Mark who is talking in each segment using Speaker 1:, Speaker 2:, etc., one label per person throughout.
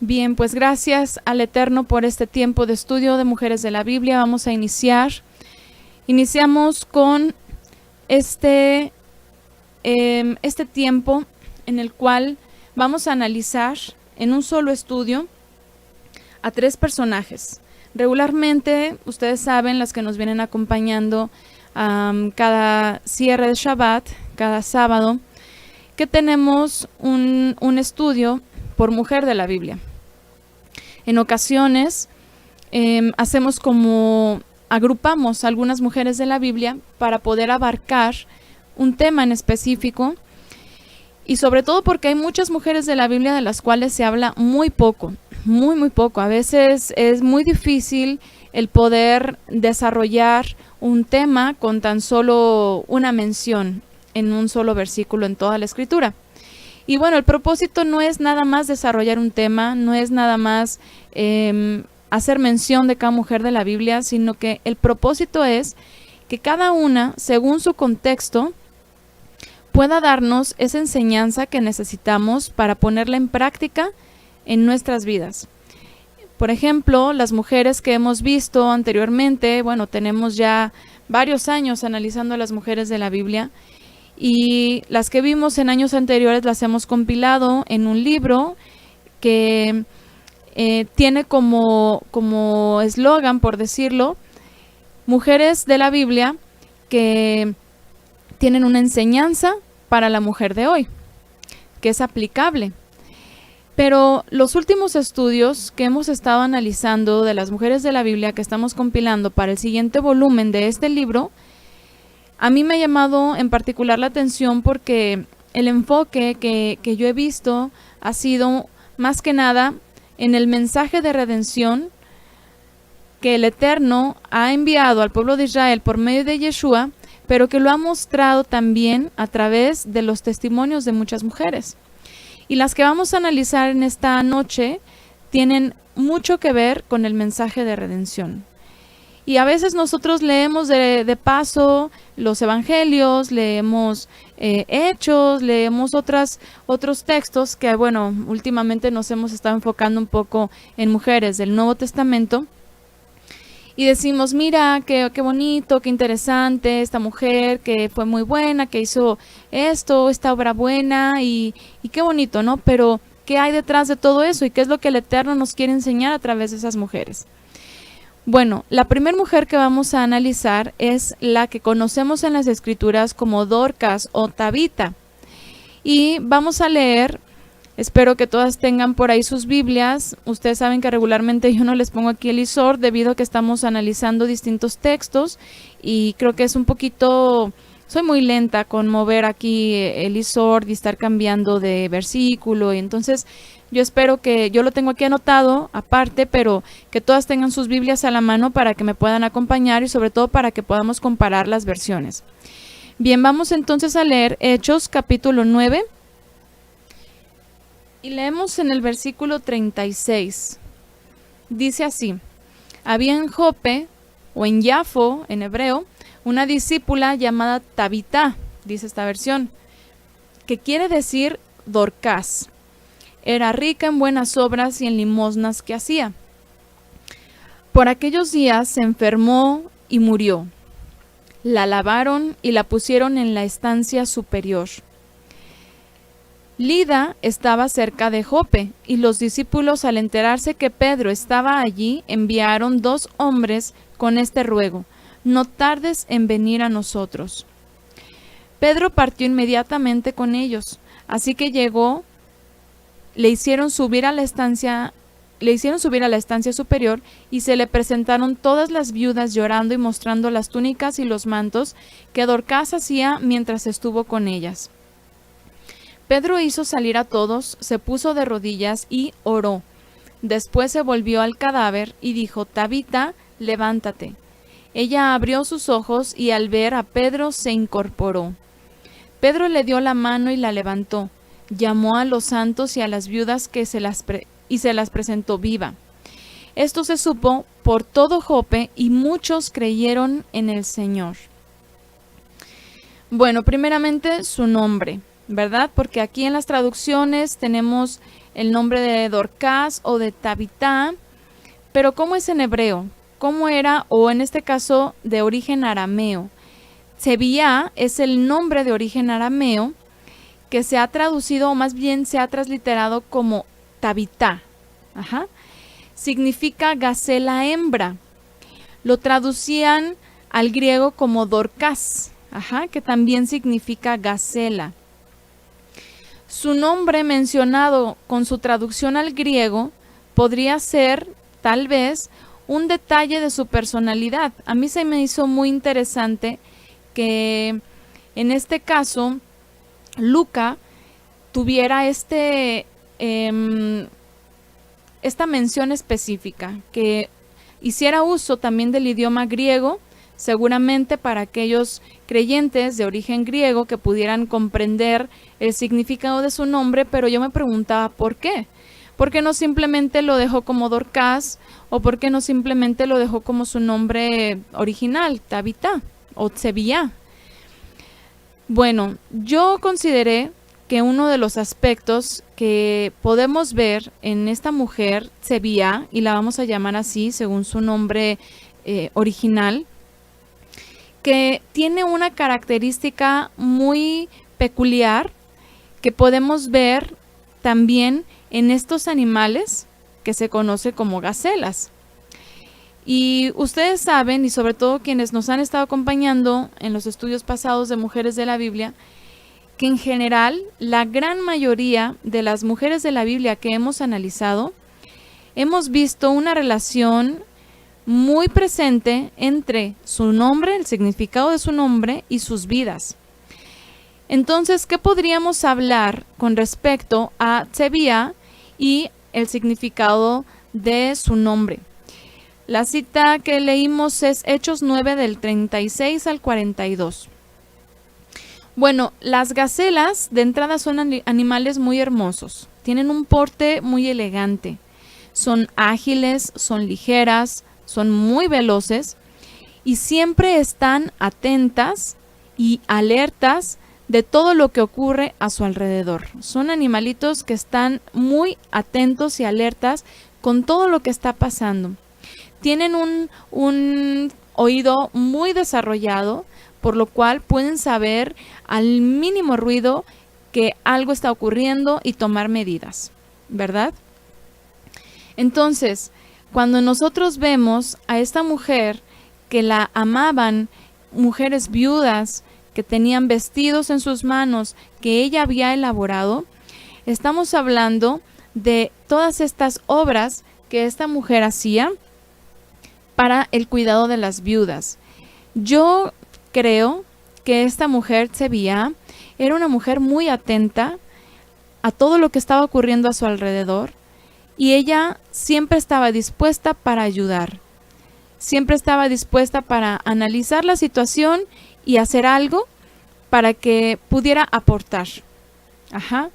Speaker 1: Bien, pues gracias al Eterno por este tiempo de estudio de Mujeres de la Biblia. Vamos a iniciar. Iniciamos con este tiempo en el cual vamos a analizar en un solo estudio a 3 personajes. Regularmente, ustedes saben, las que nos vienen acompañando cada cierre de Shabbat, cada sábado, que tenemos un estudio por mujer de la Biblia. En ocasiones hacemos como agrupamos algunas mujeres de la Biblia para poder abarcar un tema en específico, y sobre todo porque hay muchas mujeres de la Biblia de las cuales se habla muy poco, muy poco. A veces es muy difícil el poder desarrollar un tema con tan solo una mención en un solo versículo en toda la Escritura. Y bueno, el propósito no es nada más desarrollar un tema, no es nada más hacer mención de cada mujer de la Biblia, sino que el propósito es que cada una, según su contexto, pueda darnos esa enseñanza que necesitamos para ponerla en práctica en nuestras vidas. Por ejemplo, las mujeres que hemos visto anteriormente, bueno, tenemos ya varios años analizando a las mujeres de la Biblia, y las que vimos en años anteriores las hemos compilado en un libro que tiene como eslogan, por decirlo, Mujeres de la Biblia que tienen una enseñanza para la mujer de hoy, que es aplicable. Pero los últimos estudios que hemos estado analizando de las mujeres de la Biblia que estamos compilando para el siguiente volumen de este libro, a mí me ha llamado en particular la atención porque el enfoque que yo he visto ha sido más que nada en el mensaje de redención que el Eterno ha enviado al pueblo de Israel por medio de Yeshua, pero que lo ha mostrado también a través de los testimonios de muchas mujeres. Y las que vamos a analizar en esta noche tienen mucho que ver con el mensaje de redención. Y a veces nosotros leemos de paso los evangelios, leemos hechos, leemos otros textos que, bueno, últimamente nos hemos estado enfocando un poco en mujeres del Nuevo Testamento. Y decimos, mira, qué bonito, qué interesante, esta mujer que fue muy buena, que hizo esto, esta obra buena, y qué bonito, ¿no? Pero, ¿qué hay detrás de todo eso? ¿Y qué es lo que el Eterno nos quiere enseñar a través de esas mujeres? Bueno, la primera mujer que vamos a analizar es la que conocemos en las Escrituras como Dorcas o Tabita. Y vamos a leer, espero que todas tengan por ahí sus Biblias. Ustedes saben que regularmente yo no les pongo aquí el ISOR debido a que estamos analizando distintos textos y creo que es un poquito... Soy muy lenta con mover aquí el ISOR y estar cambiando de versículo, y entonces yo espero que, yo lo tengo aquí anotado aparte, pero que todas tengan sus Biblias a la mano para que me puedan acompañar y sobre todo para que podamos comparar las versiones. Bien, vamos entonces a leer Hechos capítulo 9 y leemos en el versículo 36. Dice así: había en Jope, o en Yafo en hebreo, una discípula llamada Tabita, dice esta versión, que quiere decir Dorcas. Era rica en buenas obras y en limosnas que hacía. Por aquellos días se enfermó y murió. La lavaron y la pusieron en la estancia superior. Lida estaba cerca de Jope, y los discípulos, al enterarse que Pedro estaba allí, enviaron 2 hombres con este ruego: no tardes en venir a nosotros. Pedro partió inmediatamente con ellos, así que llegó, le hicieron subir a la estancia superior, y se le presentaron todas las viudas llorando y mostrando las túnicas y los mantos que Dorcas hacía mientras estuvo con ellas. Pedro hizo salir a todos, se puso de rodillas y oró. Después se volvió al cadáver y dijo: Tabita, levántate. Ella abrió sus ojos y al ver a Pedro se incorporó. Pedro le dio la mano y la levantó. Llamó a los santos y a las viudas y se las presentó viva. Esto se supo por todo Jope y muchos creyeron en el Señor. Bueno, primeramente su nombre, ¿verdad? Porque aquí en las traducciones tenemos el nombre de Dorcas o de Tabitá, pero ¿cómo es en hebreo? ¿Cómo era? O en este caso de origen arameo. Tsebiá es el nombre de origen arameo que se ha traducido, o más bien se ha transliterado como Tabitá. Ajá. Significa gacela hembra. Lo traducían al griego como Dorcas, ajá, que también significa gacela. Su nombre mencionado con su traducción al griego podría ser, tal vez, un detalle de su personalidad. A mí se me hizo muy interesante que en este caso Luca tuviera esta mención específica, que hiciera uso también del idioma griego, seguramente para aquellos creyentes de origen griego que pudieran comprender el significado de su nombre, pero yo me preguntaba ¿por qué? ¿Por qué no simplemente lo dejó como Dorcas o por qué no simplemente lo dejó como su nombre original, Tabitá o Tsebiá? Bueno, yo consideré que uno de los aspectos que podemos ver en esta mujer, Tsebiá, y la vamos a llamar así según su nombre original, que tiene una característica muy peculiar que podemos ver también en estos animales que se conoce como gacelas. Y ustedes saben, y sobre todo quienes nos han estado acompañando en los estudios pasados de Mujeres de la Biblia, que en general la gran mayoría de las mujeres de la Biblia que hemos analizado, hemos visto una relación muy presente entre su nombre, el significado de su nombre y sus vidas. Entonces, ¿qué podríamos hablar con respecto a Tsebiá y el significado de su nombre? La cita que leímos es Hechos 9 del 36 al 42. Bueno, las gacelas de entrada son animales muy hermosos, tienen un porte muy elegante, son ágiles, son ligeras, son muy veloces y siempre están atentas y alertas de todo lo que ocurre a su alrededor. Son animalitos que están muy atentos y alertas con todo lo que está pasando. Tienen un oído muy desarrollado, por lo cual pueden saber al mínimo ruido que algo está ocurriendo y tomar medidas, ¿verdad? Entonces, cuando nosotros vemos a esta mujer que la amaban, mujeres viudas que tenían vestidos en sus manos que ella había elaborado, estamos hablando de todas estas obras que esta mujer hacía para el cuidado de las viudas. Yo creo que esta mujer, Tsebiá, era una mujer muy atenta a todo lo que estaba ocurriendo a su alrededor y ella siempre estaba dispuesta para ayudar. Siempre estaba dispuesta para analizar la situación y hacer algo para que pudiera aportar. Ajá.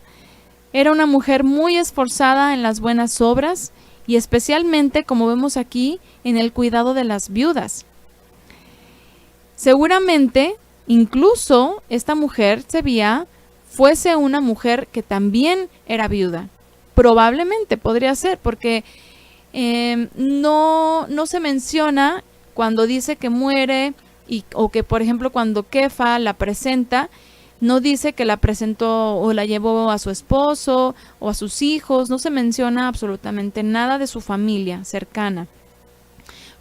Speaker 1: Era una mujer muy esforzada en las buenas obras y especialmente, como vemos aquí, en el cuidado de las viudas. Seguramente, incluso esta mujer, Tsebiá, fuese una mujer que también era viuda. Probablemente podría ser, porque no se menciona cuando dice que muere o que, por ejemplo, cuando Kefa la presenta, no dice que la presentó o la llevó a su esposo o a sus hijos, no se menciona absolutamente nada de su familia cercana.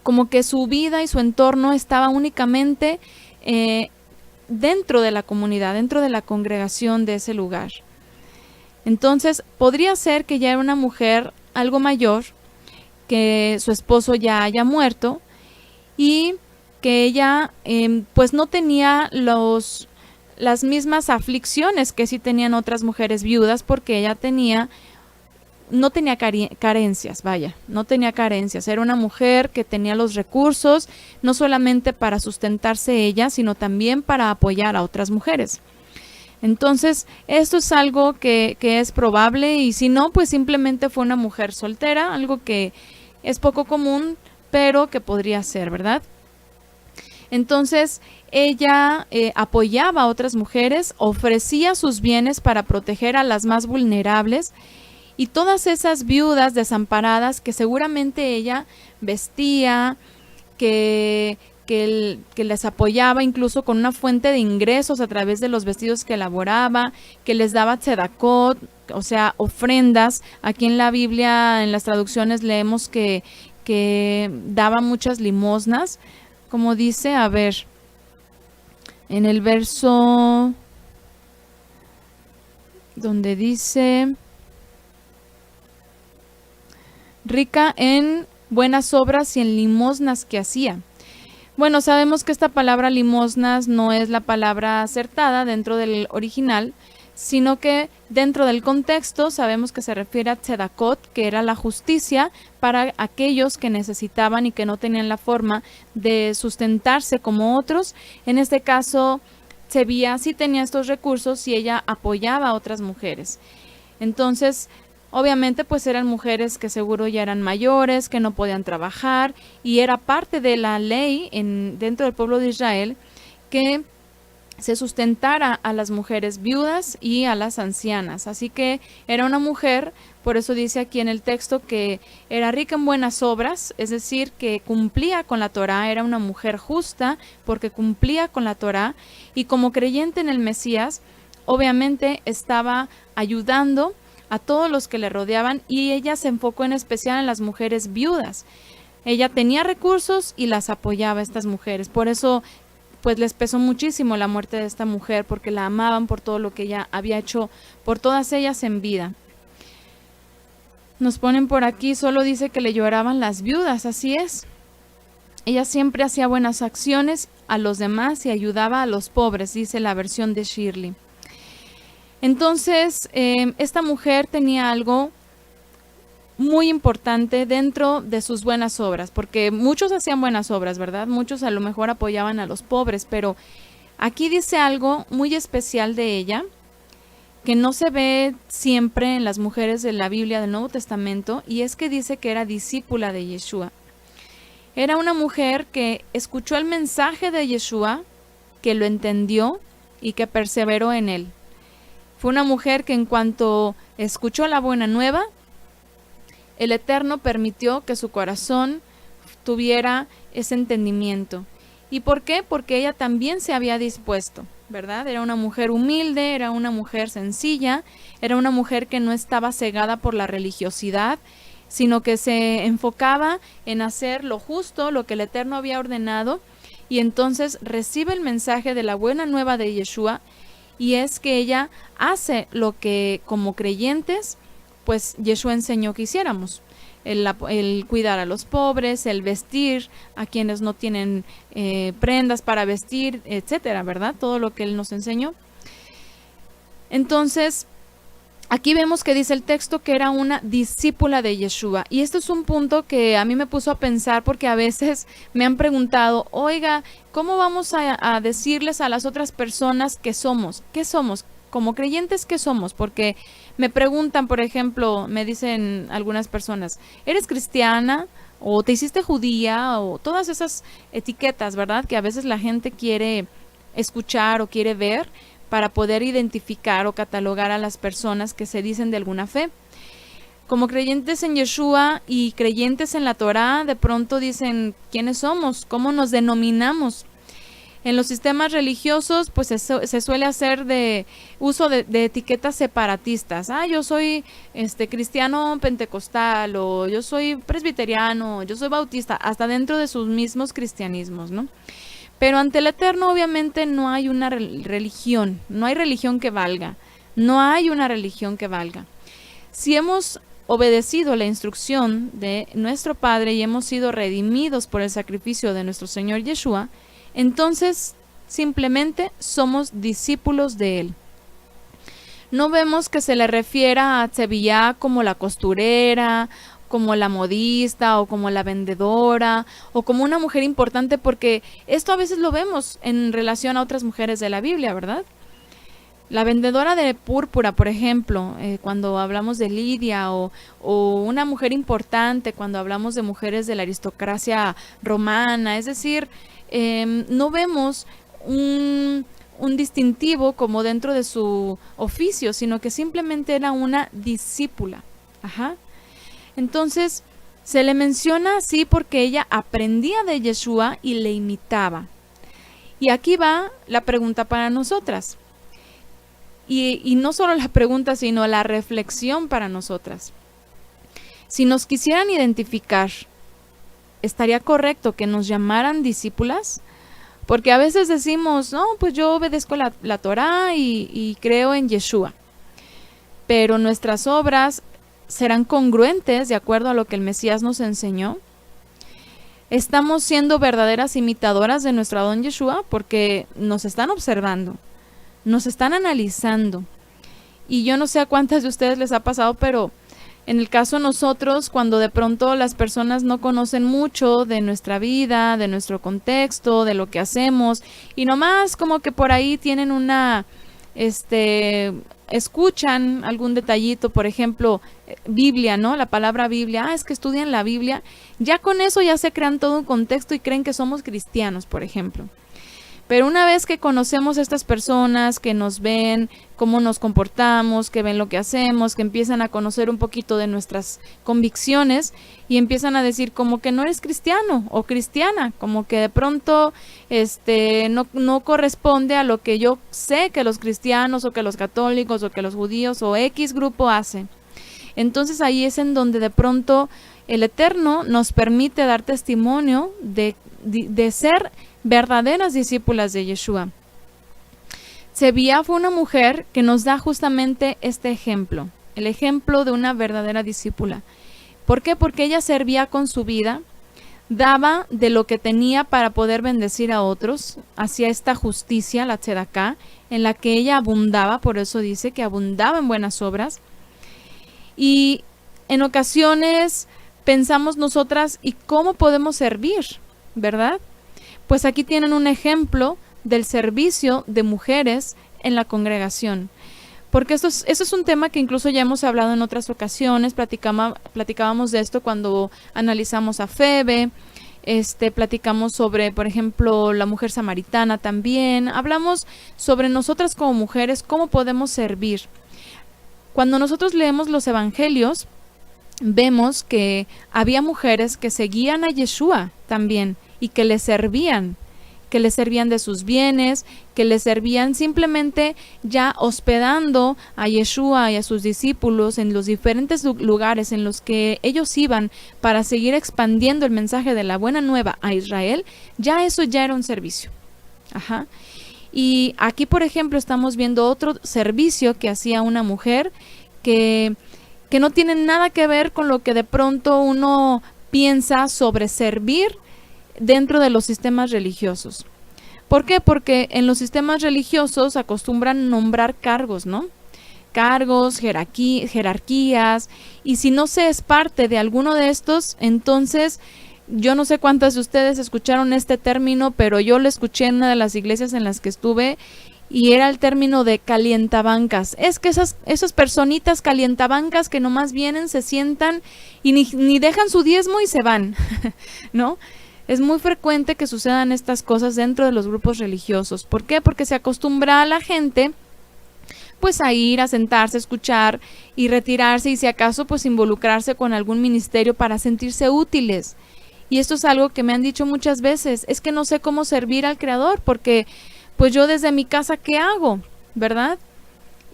Speaker 1: Como que su vida y su entorno estaba únicamente dentro de la comunidad, dentro de la congregación de ese lugar. Entonces, podría ser que ya era una mujer algo mayor, que su esposo ya haya muerto y que ella pues no tenía las mismas aflicciones que sí tenían otras mujeres viudas, porque ella no tenía carencias, no tenía carencias. Era una mujer que tenía los recursos, no solamente para sustentarse ella, sino también para apoyar a otras mujeres. Entonces, esto es algo que es probable, y si no, pues simplemente fue una mujer soltera, algo que es poco común, pero que podría ser, ¿verdad? Entonces, ella apoyaba a otras mujeres, ofrecía sus bienes para proteger a las más vulnerables, Y todas esas viudas desamparadas que seguramente ella vestía, que les apoyaba incluso con una fuente de ingresos a través de los vestidos que elaboraba, que les daba tzedakot, o sea, ofrendas. Aquí en la Biblia, en las traducciones, leemos que daba muchas limosnas, como dice, a ver, en el verso donde dice, rica en buenas obras y en limosnas que hacía. Bueno, sabemos que esta palabra limosnas no es la palabra acertada dentro del original, sino que dentro del contexto sabemos que se refiere a tzedakot, que era la justicia para aquellos que necesitaban y que no tenían la forma de sustentarse como otros. En este caso, Zebía sí tenía estos recursos y ella apoyaba a otras mujeres. Entonces, obviamente pues eran mujeres que seguro ya eran mayores, que no podían trabajar, y era parte de la ley dentro del pueblo de Israel que se sustentara a las mujeres viudas y a las ancianas. Así que era una mujer, por eso dice aquí en el texto que era rica en buenas obras, es decir, que cumplía con la Torá, era una mujer justa porque cumplía con la Torá, y como creyente en el Mesías, obviamente estaba ayudando a todos los que le rodeaban, y ella se enfocó en especial en las mujeres viudas. Ella tenía recursos y las apoyaba a estas mujeres. Por eso pues les pesó muchísimo la muerte de esta mujer, porque la amaban por todo lo que ella había hecho por todas ellas en vida. Nos ponen por aquí, solo dice que le lloraban las viudas, así es. Ella siempre hacía buenas acciones a los demás y ayudaba a los pobres, dice la versión de Shirley. Entonces, esta mujer tenía algo muy importante dentro de sus buenas obras, porque muchos hacían buenas obras, ¿verdad? Muchos a lo mejor apoyaban a los pobres, pero aquí dice algo muy especial de ella, que no se ve siempre en las mujeres de la Biblia del Nuevo Testamento, y es que dice que era discípula de Yeshua. Era una mujer que escuchó el mensaje de Yeshua, que lo entendió y que perseveró en él. Fue una mujer que en cuanto escuchó la buena nueva, el Eterno permitió que su corazón tuviera ese entendimiento. ¿Y por qué? Porque ella también se había dispuesto, ¿verdad? Era una mujer humilde, era una mujer sencilla, era una mujer que no estaba cegada por la religiosidad, sino que se enfocaba en hacer lo justo, lo que el Eterno había ordenado, y entonces recibe el mensaje de la buena nueva de Yeshua, y es que ella hace lo que como creyentes pues Yeshua enseñó que hiciéramos, el cuidar a los pobres, el vestir a quienes no tienen prendas para vestir, etcétera, ¿verdad? Todo lo que él nos enseñó. Entonces, aquí vemos que dice el texto que era una discípula de Yeshua, y esto es un punto que a mí me puso a pensar, porque a veces me han preguntado, oiga, ¿cómo vamos a decirles a las otras personas que somos? ¿Qué somos? Como creyentes, ¿qué somos? Porque me preguntan, por ejemplo, me dicen algunas personas, ¿eres cristiana? ¿O te hiciste judía? O todas esas etiquetas, ¿verdad? Que a veces la gente quiere escuchar o quiere ver para poder identificar o catalogar a las personas que se dicen de alguna fe. Como creyentes en Yeshua y creyentes en la Torá, de pronto dicen, ¿quiénes somos? ¿Cómo nos denominamos? En los sistemas religiosos, pues se suele hacer de uso de etiquetas separatistas. Yo soy cristiano pentecostal, o yo soy presbiteriano, yo soy bautista, hasta dentro de sus mismos cristianismos, ¿no? Pero ante el Eterno obviamente no hay una religión, no hay religión que valga, no hay una religión que valga. Si hemos obedecido la instrucción de nuestro Padre y hemos sido redimidos por el sacrificio de nuestro Señor Yeshua, entonces simplemente somos discípulos de Él. No vemos que se le refiera a Zebía como la costurera, como la modista, o como la vendedora, o como una mujer importante, porque esto a veces lo vemos en relación a otras mujeres de la Biblia, ¿verdad? La vendedora de púrpura, por ejemplo, cuando hablamos de Lidia, o una mujer importante cuando hablamos de mujeres de la aristocracia romana, es decir, no vemos un distintivo como dentro de su oficio, sino que simplemente era una discípula. Ajá. Entonces, se le menciona así porque ella aprendía de Yeshua y le imitaba. Y aquí va la pregunta para nosotras. Y no solo la pregunta, sino la reflexión para nosotras. Si nos quisieran identificar, ¿estaría correcto que nos llamaran discípulas? Porque a veces decimos, no, pues yo obedezco la Torá y creo en Yeshua. Pero nuestras obras serán congruentes de acuerdo a lo que el Mesías nos enseñó. Estamos siendo verdaderas imitadoras de nuestro Adón Yeshua porque nos están observando, nos están analizando. Y yo no sé a cuántas de ustedes les ha pasado, pero en el caso de nosotros, cuando de pronto las personas no conocen mucho de nuestra vida, de nuestro contexto, de lo que hacemos, y nomás como que por ahí tienen escuchan algún detallito, por ejemplo, Biblia, ¿no? La palabra Biblia, es que estudian la Biblia, ya con eso ya se crean todo un contexto y creen que somos cristianos, por ejemplo. Pero una vez que conocemos a estas personas, que nos ven cómo nos comportamos, que ven lo que hacemos, que empiezan a conocer un poquito de nuestras convicciones y empiezan a decir como que no eres cristiano o cristiana, como que de pronto no corresponde a lo que yo sé que los cristianos o que los católicos o que los judíos o X grupo hacen. Entonces ahí es en donde de pronto el Eterno nos permite dar testimonio de ser verdaderas discípulas de Yeshua. Zebía fue una mujer que nos da justamente este ejemplo, el ejemplo de una verdadera discípula. ¿Por qué? Porque ella servía con su vida, daba de lo que tenía para poder bendecir a otros, hacía esta justicia, la tzedaká, en la que ella abundaba, por eso dice que abundaba en buenas obras. Y en ocasiones pensamos nosotras, ¿y cómo podemos servir? ¿Verdad? Pues aquí tienen un ejemplo del servicio de mujeres en la congregación. Porque eso es un tema que incluso ya hemos hablado en otras ocasiones, platicábamos de esto cuando analizamos a Febe, platicamos sobre, por ejemplo, la mujer samaritana también, hablamos sobre nosotras como mujeres, cómo podemos servir. Cuando nosotros leemos los evangelios, vemos que había mujeres que seguían a Yeshua también, y que le servían de sus bienes, que le servían simplemente ya hospedando a Yeshua y a sus discípulos en los diferentes lugares en los que ellos iban para seguir expandiendo el mensaje de la buena nueva a Israel, eso ya era un servicio. Ajá. Y aquí, por ejemplo, estamos viendo otro servicio que hacía una mujer que no tiene nada que ver con lo que de pronto uno piensa sobre servir dentro de los sistemas religiosos. ¿Por qué? Porque en los sistemas religiosos acostumbran nombrar cargos, ¿no? Cargos, jerarquías, y si no se es parte de alguno de estos, entonces yo no sé cuántas de ustedes escucharon este término, pero yo lo escuché en una de las iglesias en las que estuve y era el término de calientabancas. Es que esas personitas calientabancas que nomás vienen, se sientan y ni dejan su diezmo y se van, ¿no? Es muy frecuente que sucedan estas cosas dentro de los grupos religiosos. ¿Por qué? Porque se acostumbra a la gente pues a ir, a sentarse, a escuchar y retirarse y si acaso pues involucrarse con algún ministerio para sentirse útiles. Y esto es algo que me han dicho muchas veces, es que no sé cómo servir al Creador porque pues yo desde mi casa, ¿qué hago? ¿Verdad?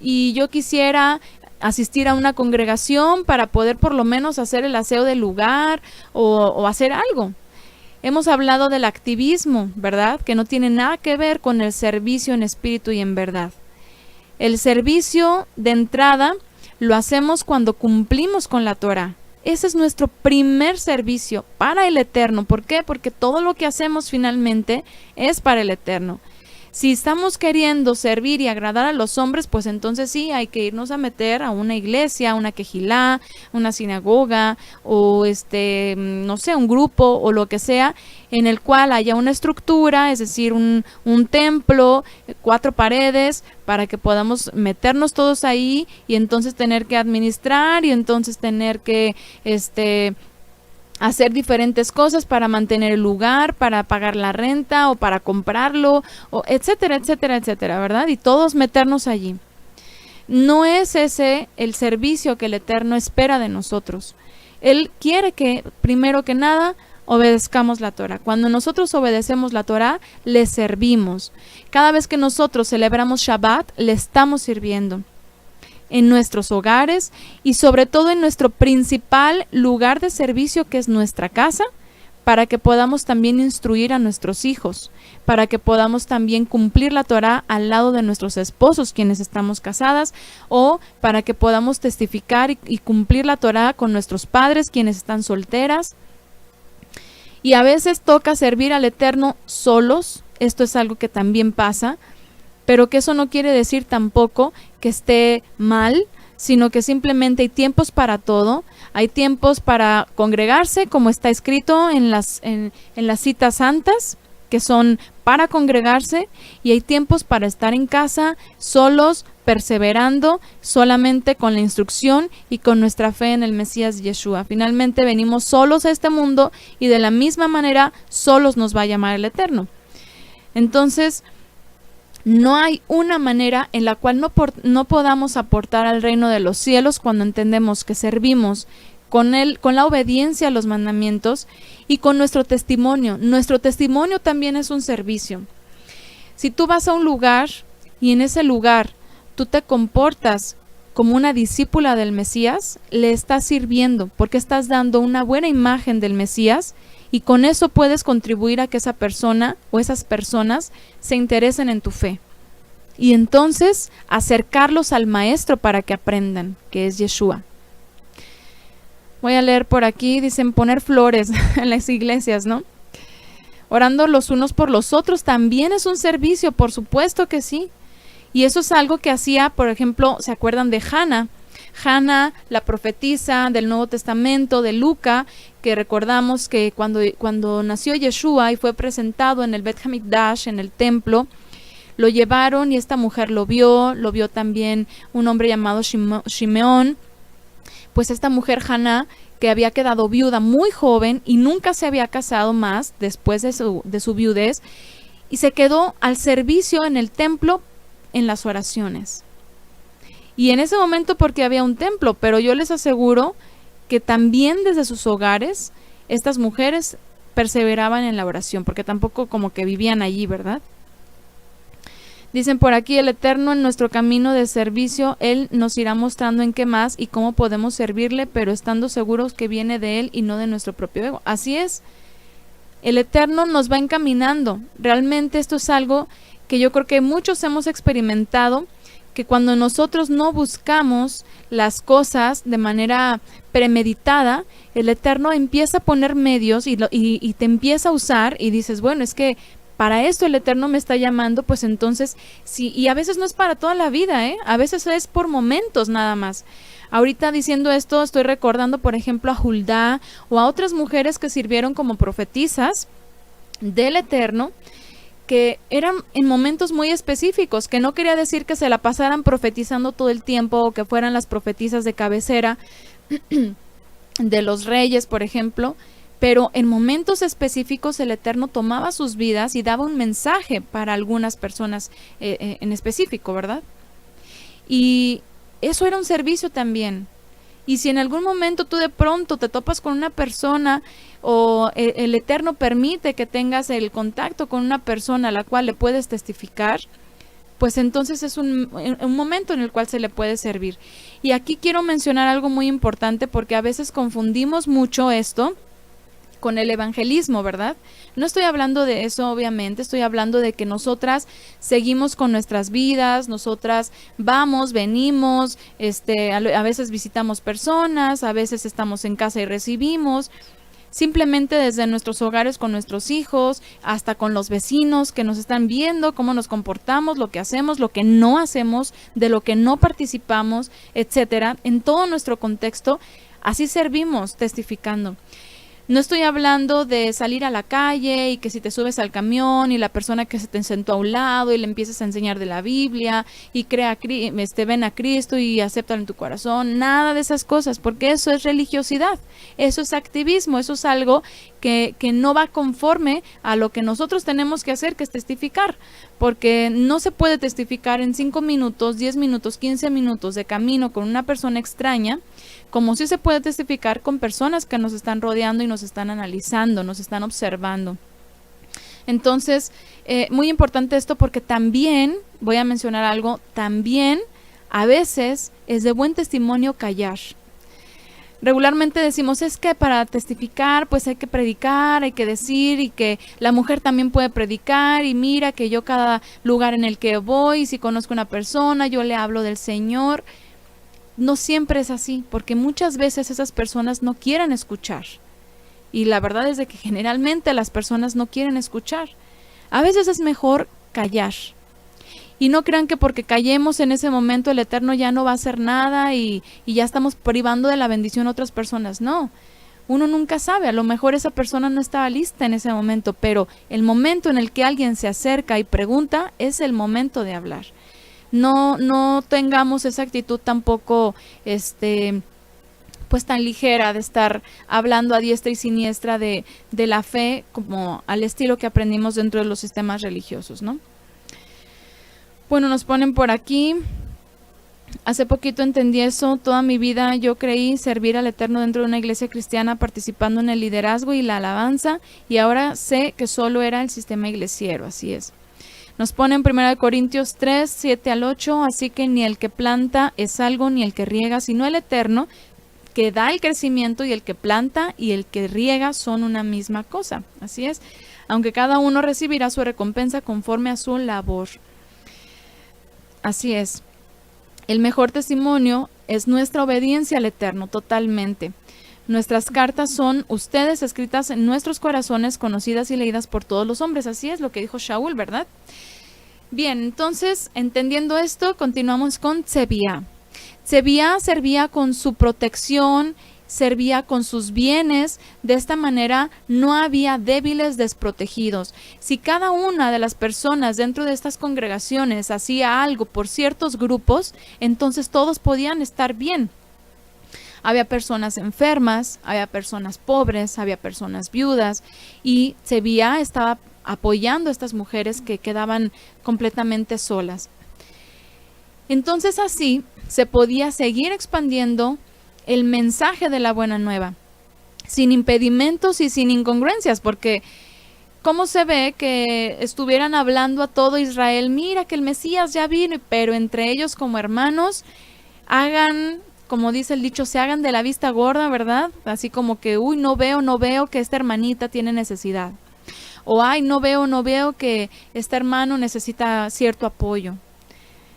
Speaker 1: Y yo quisiera asistir a una congregación para poder por lo menos hacer el aseo del lugar o hacer algo. Hemos hablado del activismo, ¿verdad? Que no tiene nada que ver con el servicio en espíritu y en verdad. El servicio de entrada lo hacemos cuando cumplimos con la Torá. Ese es nuestro primer servicio para el Eterno. ¿Por qué? Porque todo lo que hacemos finalmente es para el Eterno. Si estamos queriendo servir y agradar a los hombres, pues entonces sí, hay que irnos a meter a una iglesia, a una quejilá, una sinagoga o no sé, un grupo o lo que sea, en el cual haya una estructura, es decir, un templo, 4 paredes, para que podamos meternos todos ahí y entonces tener que administrar y entonces tener que hacer diferentes cosas para mantener el lugar, para pagar la renta o para comprarlo, o etcétera, etcétera, etcétera, ¿verdad? Y todos meternos allí. No es ese el servicio que el Eterno espera de nosotros. Él quiere que, primero que nada, obedezcamos la Torah. Cuando nosotros obedecemos la Torah, le servimos. Cada vez que nosotros celebramos Shabbat, le estamos sirviendo en nuestros hogares y sobre todo en nuestro principal lugar de servicio, que es nuestra casa, para que podamos también instruir a nuestros hijos, para que podamos también cumplir la Torah al lado de nuestros esposos, quienes estamos casadas, o para que podamos testificar y cumplir la Torah con nuestros padres, quienes están solteras. Y a veces toca servir al Eterno solos, esto es algo que también pasa, pero que eso no quiere decir tampoco que esté mal, sino que simplemente hay tiempos para todo. Hay tiempos para congregarse, como está escrito en las citas santas, que son para congregarse, y hay tiempos para estar en casa, solos, perseverando, solamente con la instrucción y con nuestra fe en el Mesías Yeshua. Finalmente venimos solos a este mundo y de la misma manera solos nos va a llamar el Eterno. Entonces, no hay una manera en la cual no podamos aportar al reino de los cielos cuando entendemos que servimos con la obediencia a los mandamientos y con nuestro testimonio. Nuestro testimonio también es un servicio. Si tú vas a un lugar y en ese lugar tú te comportas como una discípula del Mesías, le estás sirviendo porque estás dando una buena imagen del Mesías, y con eso puedes contribuir a que esa persona o esas personas se interesen en tu fe. Y entonces acercarlos al Maestro para que aprendan, que es Yeshua. Voy a leer por aquí, dicen poner flores en las iglesias, ¿no? Orando los unos por los otros también es un servicio, por supuesto que sí. Y eso es algo que hacía, por ejemplo, ¿se acuerdan de Hannah? Hannah, la profetisa del Nuevo Testamento, de Luca, que recordamos que cuando nació Yeshua y fue presentado en el Bet Hamikdash, en el templo, lo llevaron y esta mujer lo vio también un hombre llamado Shimeón. Pues esta mujer Hannah, que había quedado viuda muy joven y nunca se había casado más después de su viudez, y se quedó al servicio en el templo en las oraciones. Y en ese momento porque había un templo, pero yo les aseguro que también desde sus hogares estas mujeres perseveraban en la oración, porque tampoco como que vivían allí, ¿verdad? Dicen por aquí, el Eterno en nuestro camino de servicio, Él nos irá mostrando en qué más y cómo podemos servirle, pero estando seguros que viene de Él y no de nuestro propio ego. Así es, el Eterno nos va encaminando. Realmente esto es algo que yo creo que muchos hemos experimentado, que cuando nosotros no buscamos las cosas de manera premeditada, el Eterno empieza a poner medios y te empieza a usar y dices, bueno, es que para esto el Eterno me está llamando, pues entonces sí, y a veces no es para toda la vida, a veces es por momentos nada más. Ahorita diciendo esto estoy recordando, por ejemplo, a Huldá o a otras mujeres que sirvieron como profetisas del Eterno, que eran en momentos muy específicos, que no quería decir que se la pasaran profetizando todo el tiempo o que fueran las profetisas de cabecera de los reyes, por ejemplo, pero en momentos específicos el Eterno tomaba sus vidas y daba un mensaje para algunas personas en específico, ¿verdad? Y eso era un servicio también. Y si en algún momento tú de pronto te topas con una persona o el Eterno permite que tengas el contacto con una persona a la cual le puedes testificar, pues entonces es un momento en el cual se le puede servir. Y aquí quiero mencionar algo muy importante porque a veces confundimos mucho esto con el evangelismo, ¿verdad? No estoy hablando de eso, obviamente, estoy hablando de que nosotras seguimos con nuestras vidas, nosotras vamos, venimos, a veces visitamos personas, a veces estamos en casa y recibimos, simplemente desde nuestros hogares con nuestros hijos, hasta con los vecinos que nos están viendo, cómo nos comportamos, lo que hacemos, lo que no hacemos, de lo que no participamos, etcétera, en todo nuestro contexto, así servimos testificando. No estoy hablando de salir a la calle y que si te subes al camión y la persona que se te sentó a un lado y le empiezas a enseñar de la Biblia y ven a Cristo y acéptalo en tu corazón, nada de esas cosas, porque eso es religiosidad, eso es activismo, eso es algo que no va conforme a lo que nosotros tenemos que hacer, que es testificar, porque no se puede testificar en 5 minutos, 10 minutos, 15 minutos de camino con una persona extraña, como sí se puede testificar con personas que nos están rodeando y nos están analizando, nos están observando. Entonces, muy importante esto porque también, voy a mencionar algo, también a veces es de buen testimonio callar. Regularmente decimos, es que para testificar pues hay que predicar, hay que decir, y que la mujer también puede predicar, y mira que yo cada lugar en el que voy, si conozco una persona, yo le hablo del Señor. No siempre es así, porque muchas veces esas personas no quieren escuchar. Y la verdad es de que generalmente las personas no quieren escuchar. A veces es mejor callar. Y no crean que porque callemos en ese momento el Eterno ya no va a hacer nada y ya estamos privando de la bendición a otras personas. No, uno nunca sabe, a lo mejor esa persona no estaba lista en ese momento, pero el momento en el que alguien se acerca y pregunta es el momento de hablar. No tengamos esa actitud tampoco, pues tan ligera de estar hablando a diestra y siniestra de la fe, como al estilo que aprendimos dentro de los sistemas religiosos, ¿no? Bueno, nos ponen por aquí, hace poquito entendí eso, toda mi vida yo creí servir al Eterno dentro de una iglesia cristiana, participando en el liderazgo y la alabanza, y ahora sé que solo era el sistema iglesiero, así es. Nos pone en 1 Corintios 3, 7 al 8, así que ni el que planta es algo, ni el que riega, sino el Eterno, que da el crecimiento, y el que planta y el que riega son una misma cosa. Así es, aunque cada uno recibirá su recompensa conforme a su labor. Así es. El mejor testimonio es nuestra obediencia al Eterno, totalmente. Nuestras cartas son ustedes escritas en nuestros corazones, conocidas y leídas por todos los hombres. Así es lo que dijo Shaul, ¿verdad? Bien, entonces, entendiendo esto, continuamos con Tzebia. Tzebia servía con su protección, servía con sus bienes. De esta manera no había débiles desprotegidos. Si cada una de las personas dentro de estas congregaciones hacía algo por ciertos grupos, entonces todos podían estar bien. Había personas enfermas, había personas pobres, había personas viudas, y Tzebia estaba apoyando a estas mujeres que quedaban completamente solas. Entonces así se podía seguir expandiendo el mensaje de la buena nueva, sin impedimentos y sin incongruencias, porque ¿cómo se ve que estuvieran hablando a todo Israel? Mira que el Mesías ya vino, pero entre ellos como hermanos hagan, como dice el dicho, se hagan de la vista gorda, ¿verdad? Así como que, uy, no veo que esta hermanita tiene necesidad. O, ay, no veo que este hermano necesita cierto apoyo.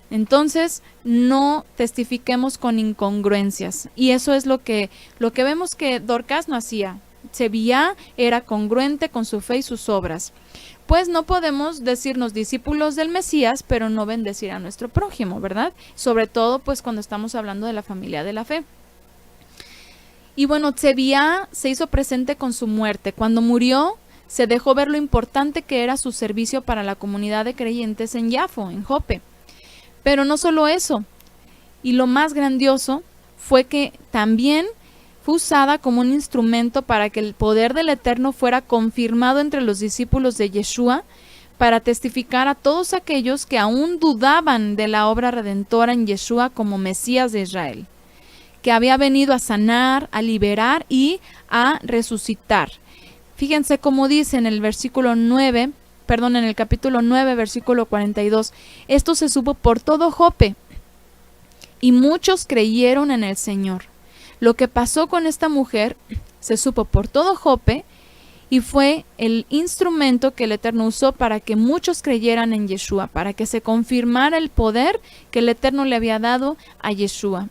Speaker 1: Entonces, no testifiquemos con incongruencias. Y eso es lo que vemos que Dorcas no hacía. Tzebia era congruente con su fe y sus obras. Pues no podemos decirnos discípulos del Mesías, pero no bendecir a nuestro prójimo, ¿verdad? Sobre todo, pues, cuando estamos hablando de la familia de la fe. Y bueno, Tzebia se hizo presente con su muerte. Cuando murió, se dejó ver lo importante que era su servicio para la comunidad de creyentes en Yafo, en Jope. Pero no solo eso, y lo más grandioso fue que también fue usada como un instrumento para que el poder del Eterno fuera confirmado entre los discípulos de Yeshua, para testificar a todos aquellos que aún dudaban de la obra redentora en Yeshua como Mesías de Israel, que había venido a sanar, a liberar y a resucitar. Fíjense cómo dice en el en el capítulo 9, versículo 42, esto se supo por todo Jope, y muchos creyeron en el Señor. Lo que pasó con esta mujer se supo por todo Jope, y fue el instrumento que el Eterno usó para que muchos creyeran en Yeshua, para que se confirmara el poder que el Eterno le había dado a Yeshua.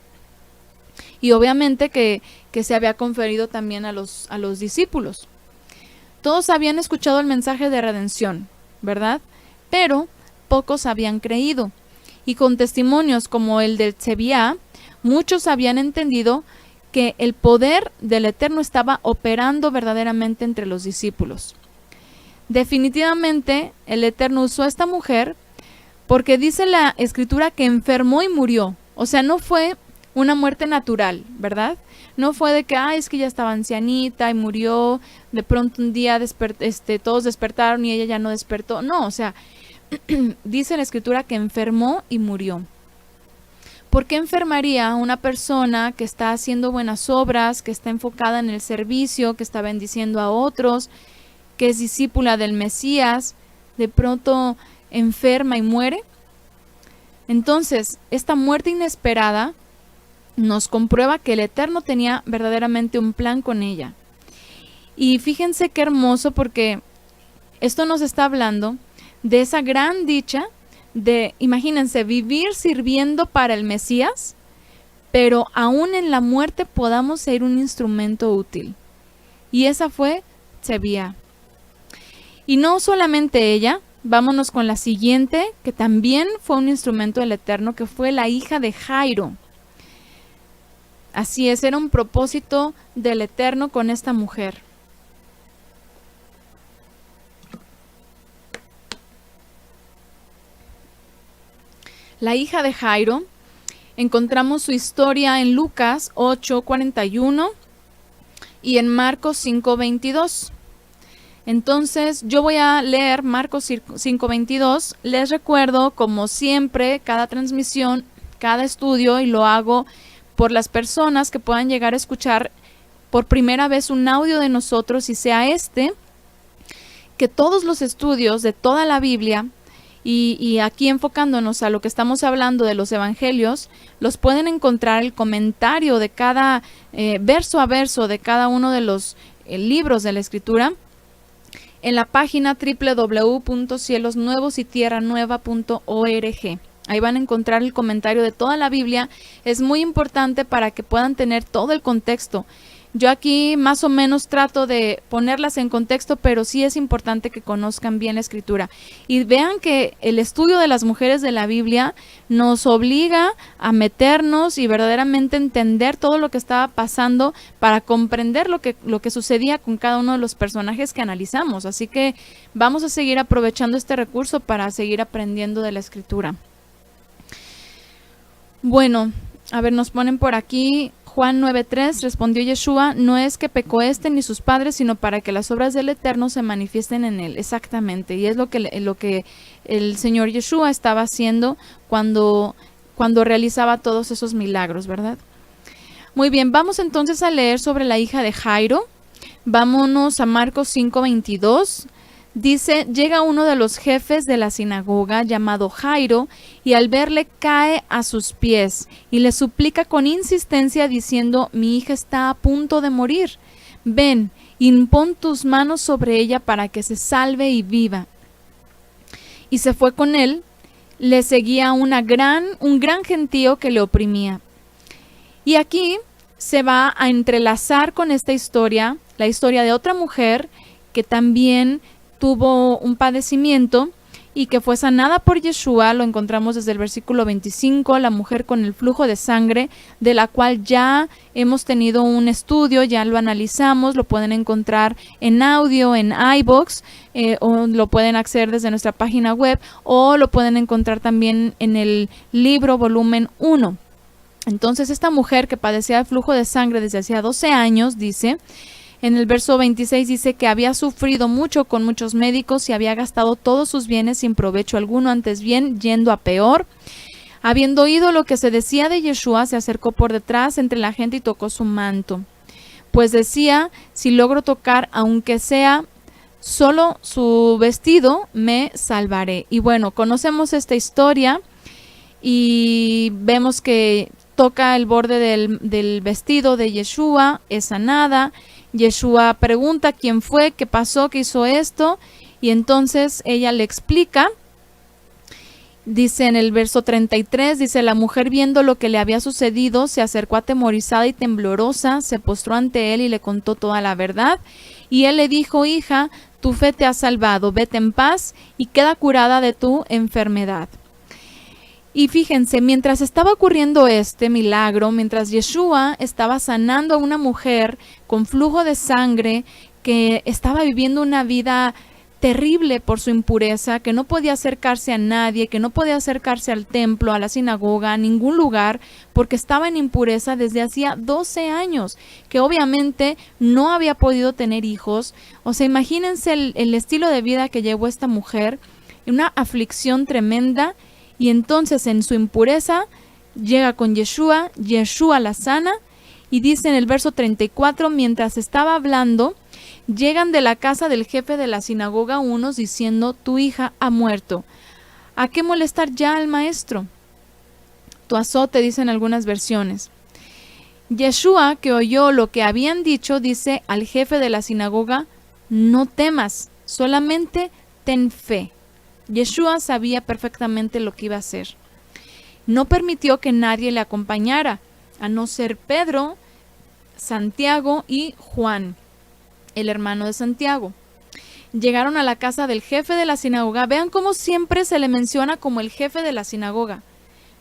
Speaker 1: Y obviamente que se había conferido también a los discípulos. Todos habían escuchado el mensaje de redención, ¿verdad? Pero pocos habían creído. Y con testimonios como el de Tzebia, muchos habían entendido que el poder del Eterno estaba operando verdaderamente entre los discípulos. Definitivamente el Eterno usó a esta mujer porque dice la Escritura que enfermó y murió. O sea, no fue una muerte natural, ¿verdad? No fue de que, es que ya estaba ancianita y murió, de pronto un día todos despertaron y ella ya no despertó. No, o sea, dice la Escritura que enfermó y murió. ¿Por qué enfermaría una persona que está haciendo buenas obras, que está enfocada en el servicio, que está bendiciendo a otros, que es discípula del Mesías, de pronto enferma y muere? Entonces, esta muerte inesperada nos comprueba que el Eterno tenía verdaderamente un plan con ella. Y fíjense qué hermoso, porque esto nos está hablando de esa gran dicha de, imagínense, vivir sirviendo para el Mesías, pero aún en la muerte podamos ser un instrumento útil. Y esa fue Tzevia. Y no solamente ella, vámonos con la siguiente, que también fue un instrumento del Eterno, que fue la hija de Jairo. Así es, era un propósito del Eterno con esta mujer. La hija de Jairo, encontramos su historia en Lucas 8:41 y en Marcos 5:22. Entonces yo voy a leer Marcos 5:22. Les recuerdo, como siempre, cada transmisión, cada estudio, y lo hago por las personas que puedan llegar a escuchar por primera vez un audio de nosotros, y sea que todos los estudios de toda la Biblia, y aquí enfocándonos a lo que estamos hablando de los evangelios, los pueden encontrar el comentario de cada verso a verso de cada uno de los libros de la Escritura en la página www.cielosnuevosytierranueva.org. Ahí van a encontrar el comentario de toda la Biblia. Es muy importante para que puedan tener todo el contexto. Yo aquí más o menos trato de ponerlas en contexto, pero sí es importante que conozcan bien la Escritura. Y vean que el estudio de las mujeres de la Biblia nos obliga a meternos y verdaderamente entender todo lo que estaba pasando para comprender lo que sucedía con cada uno de los personajes que analizamos. Así que vamos a seguir aprovechando este recurso para seguir aprendiendo de la Escritura. Bueno, a ver, nos ponen por aquí Juan 9:3, respondió Yeshua, no es que pecó ni sus padres, sino para que las obras del Eterno se manifiesten en él. Exactamente, y es lo que el Señor Yeshua estaba haciendo cuando realizaba todos esos milagros, ¿verdad? Muy bien, vamos entonces a leer sobre la hija de Jairo. Vámonos a Marcos 5:22. Dice, llega uno de los jefes de la sinagoga llamado Jairo y al verle cae a sus pies y le suplica con insistencia diciendo, mi hija está a punto de morir. Ven, impón tus manos sobre ella para que se salve y viva. Y se fue con él, le seguía un gran gentío que le oprimía. Y aquí se va a entrelazar con esta historia, la historia de otra mujer que también tuvo un padecimiento y que fue sanada por Yeshua. Lo encontramos desde el versículo 25, la mujer con el flujo de sangre, de la cual ya hemos tenido un estudio, ya lo analizamos, lo pueden encontrar en audio, en iVoox, o lo pueden acceder desde nuestra página web, o lo pueden encontrar también en el libro volumen 1. Entonces esta mujer que padecía de flujo de sangre desde hacía 12 años, dice, en el verso 26 dice que había sufrido mucho con muchos médicos y había gastado todos sus bienes sin provecho alguno, antes bien yendo a peor. Habiendo oído lo que se decía de Yeshua, se acercó por detrás entre la gente y tocó su manto. Pues decía, si logro tocar, aunque sea solo su vestido, me salvaré. Y bueno, conocemos esta historia y vemos que toca el borde del vestido de Yeshua, es sanada. Yeshua pregunta quién fue, qué pasó, qué hizo esto, y entonces ella le explica. Dice en el verso 33, dice, la mujer viendo lo que le había sucedido, se acercó atemorizada y temblorosa, se postró ante él y le contó toda la verdad. Y él le dijo, hija, tu fe te ha salvado, vete en paz y queda curada de tu enfermedad. Y fíjense, mientras estaba ocurriendo este milagro, mientras Yeshua estaba sanando a una mujer con flujo de sangre que estaba viviendo una vida terrible por su impureza, que no podía acercarse a nadie, que no podía acercarse al templo, a la sinagoga, a ningún lugar, porque estaba en impureza desde hacía 12 años, que obviamente no había podido tener hijos. O sea, imagínense el estilo de vida que llevó esta mujer, una aflicción tremenda, y entonces en su impureza llega con Yeshua, Yeshua la sana, y dice en el verso 34, mientras estaba hablando, llegan de la casa del jefe de la sinagoga unos diciendo, tu hija ha muerto. ¿A qué molestar ya al maestro? Tu azote, dicen algunas versiones. Yeshua, que oyó lo que habían dicho, dice al jefe de la sinagoga, no temas, solamente ten fe. Yeshua sabía perfectamente lo que iba a hacer. No permitió que nadie le acompañara, a no ser Pedro, Santiago y Juan, el hermano de Santiago. Llegaron a la casa del jefe de la sinagoga. Vean cómo siempre se le menciona como el jefe de la sinagoga.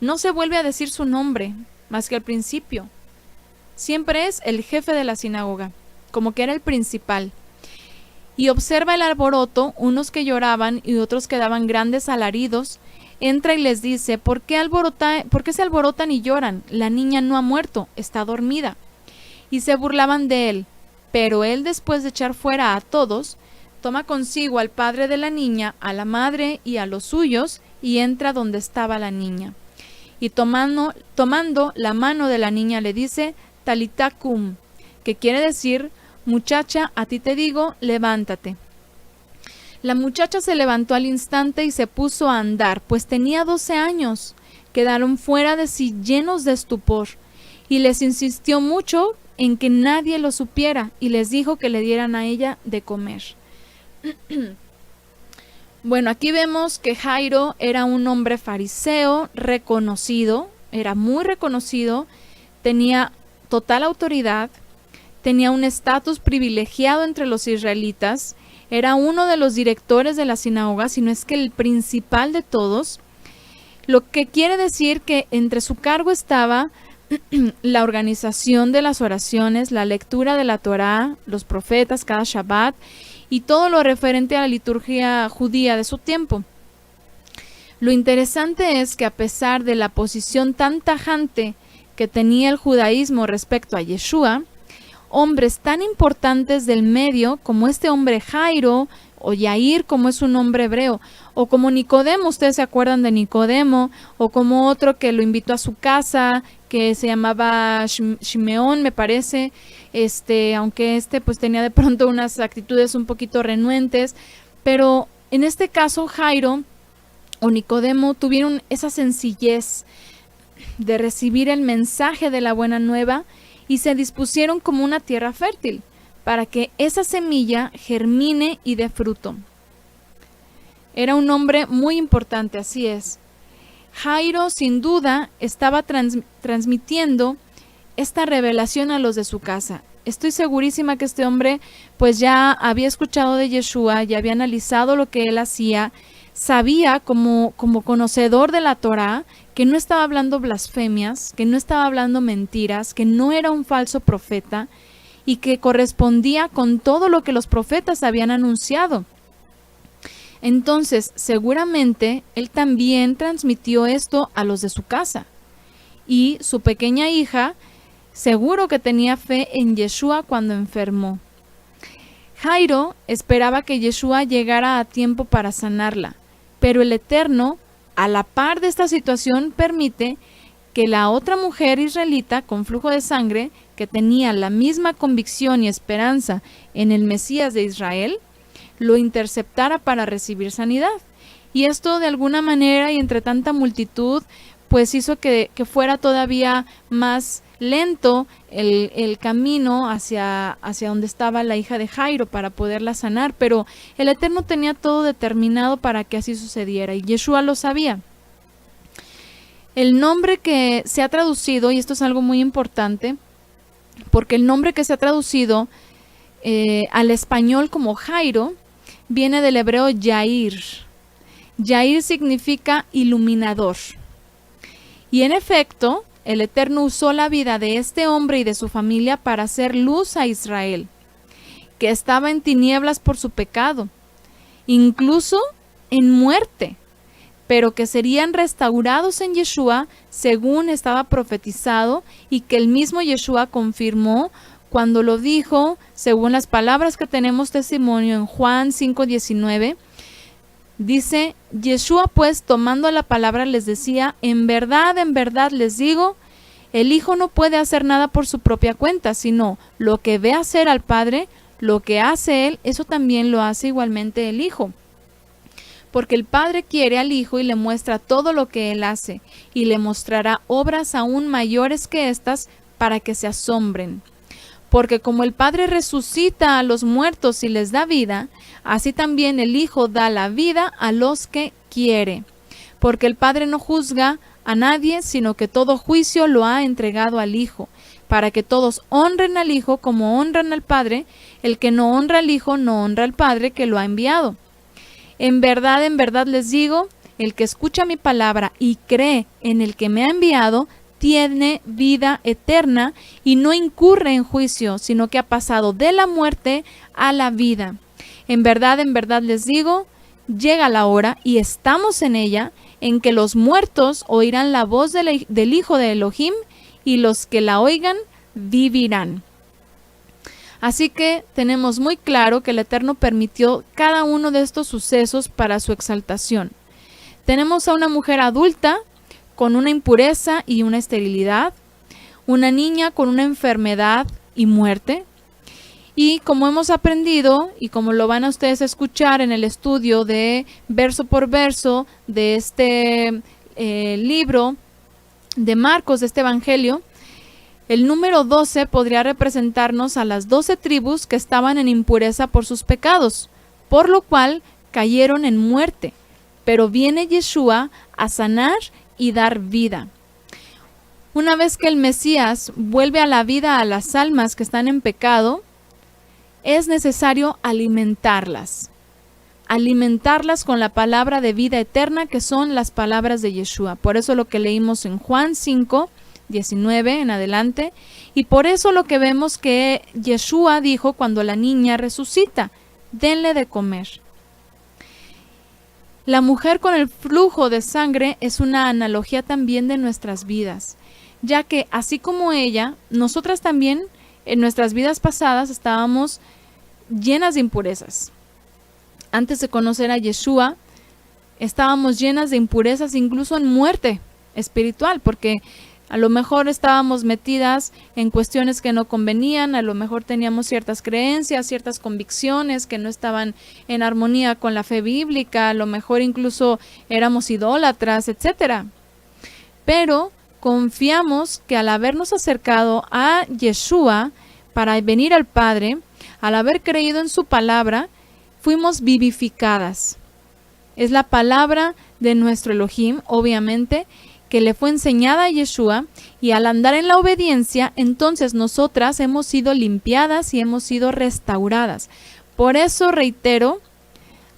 Speaker 1: No se vuelve a decir su nombre, más que al principio. Siempre es el jefe de la sinagoga, como que era el principal. Y observa el alboroto, unos que lloraban y otros que daban grandes alaridos. Entra y les dice, ¿por qué se alborotan y lloran? La niña no ha muerto, está dormida. Y se burlaban de él. Pero él, después de echar fuera a todos, toma consigo al padre de la niña, a la madre y a los suyos, y entra donde estaba la niña. Y tomando la mano de la niña le dice, Talita cum, que quiere decir, muchacha, a ti te digo, levántate. La muchacha se levantó al instante y se puso a andar, pues tenía 12 años. Quedaron fuera de sí llenos de estupor, y les insistió mucho en que nadie lo supiera, y les dijo que le dieran a ella de comer. Bueno, aquí vemos que Jairo era un hombre fariseo reconocido, era muy reconocido, tenía total autoridad, tenía un estatus privilegiado entre los israelitas, era uno de los directores de la sinagoga, si no es que el principal de todos, lo que quiere decir que entre su cargo estaba la organización de las oraciones, la lectura de la Torá, los profetas cada Shabbat y todo lo referente a la liturgia judía de su tiempo. Lo interesante es que a pesar de la posición tan tajante que tenía el judaísmo respecto a Yeshua, hombres tan importantes del medio como este hombre Jairo, o Yair, como es un nombre hebreo, o como Nicodemo, ustedes se acuerdan de Nicodemo, o como otro que lo invitó a su casa, que se llamaba Shimeón, me parece, aunque pues tenía de pronto unas actitudes un poquito renuentes, pero en este caso Jairo o Nicodemo tuvieron esa sencillez de recibir el mensaje de la buena nueva y se dispusieron como una tierra fértil para que esa semilla germine y dé fruto. Era un hombre muy importante, así es. Jairo, sin duda, estaba transmitiendo esta revelación a los de su casa. Estoy segurísima que este hombre pues ya había escuchado de Yeshua, ya había analizado lo que él hacía, sabía como conocedor de la Torá que no estaba hablando blasfemias, que no estaba hablando mentiras, que no era un falso profeta y que correspondía con todo lo que los profetas habían anunciado. Entonces, seguramente, él también transmitió esto a los de su casa. Y su pequeña hija, seguro que tenía fe en Yeshua cuando enfermó. Jairo esperaba que Yeshua llegara a tiempo para sanarla, pero el Eterno, a la par de esta situación, permite que la otra mujer israelita con flujo de sangre, que tenía la misma convicción y esperanza en el Mesías de Israel, lo interceptara para recibir sanidad. Y esto de alguna manera y entre tanta multitud pues hizo que fuera todavía más lento el camino hacia donde estaba la hija de Jairo para poderla sanar, pero el Eterno tenía todo determinado para que así sucediera y Yeshua lo sabía. El nombre que se ha traducido, y esto es algo muy importante, porque el nombre que se ha traducido al español como Jairo viene del hebreo Yair. Yair significa iluminador. Y en efecto, el Eterno usó la vida de este hombre y de su familia para hacer luz a Israel, que estaba en tinieblas por su pecado, incluso en muerte, pero que serían restaurados en Yeshua según estaba profetizado y que el mismo Yeshua confirmó cuando lo dijo, según las palabras que tenemos testimonio en Juan 5:19. Dice, Yeshua pues tomando la palabra les decía, en verdad les digo, el Hijo no puede hacer nada por su propia cuenta, sino lo que ve hacer al Padre, lo que hace Él, eso también lo hace igualmente el Hijo. Porque el Padre quiere al Hijo y le muestra todo lo que Él hace, y le mostrará obras aún mayores que estas para que se asombren. Porque como el Padre resucita a los muertos y les da vida, así también el Hijo da la vida a los que quiere. Porque el Padre no juzga a nadie, sino que todo juicio lo ha entregado al Hijo, para que todos honren al Hijo como honran al Padre. El que no honra al Hijo no honra al Padre que lo ha enviado. En verdad les digo, el que escucha mi palabra y cree en el que me ha enviado, tiene vida eterna y no incurre en juicio, sino que ha pasado de la muerte a la vida. En verdad les digo, llega la hora, y estamos en ella, en que los muertos oirán la voz del Hijo de Elohim, y los que la oigan vivirán. Así que tenemos muy claro que el Eterno permitió cada uno de estos sucesos para su exaltación. Tenemos a una mujer adulta con una impureza y una esterilidad, una niña con una enfermedad y muerte, y como hemos aprendido, y como lo van a ustedes a escuchar en el estudio de verso por verso de este libro de Marcos, de este Evangelio, el número 12 podría representarnos a las 12 tribus que estaban en impureza por sus pecados, por lo cual cayeron en muerte. Pero viene Yeshua a sanar y dar vida. Una vez que el Mesías vuelve a la vida a las almas que están en pecado, es necesario alimentarlas con la palabra de vida eterna, que son las palabras de Yeshua. Por eso lo que leímos en Juan 5:19 en adelante, y por eso lo que vemos que Yeshua dijo cuando la niña resucita, denle de comer. La mujer con el flujo de sangre es una analogía también de nuestras vidas, ya que así como ella, nosotras también en nuestras vidas pasadas estábamos llenas de impurezas. Antes de conocer a Yeshua, estábamos llenas de impurezas, incluso en muerte espiritual, porque a lo mejor estábamos metidas en cuestiones que no convenían, a lo mejor teníamos ciertas creencias, ciertas convicciones que no estaban en armonía con la fe bíblica, a lo mejor incluso éramos idólatras, etc. Pero confiamos que al habernos acercado a Yeshua para venir al Padre, al haber creído en su palabra, fuimos vivificadas. Es la palabra de nuestro Elohim, obviamente, que le fue enseñada a Yeshua, y al andar en la obediencia, entonces nosotras hemos sido limpiadas y hemos sido restauradas. Por eso reitero,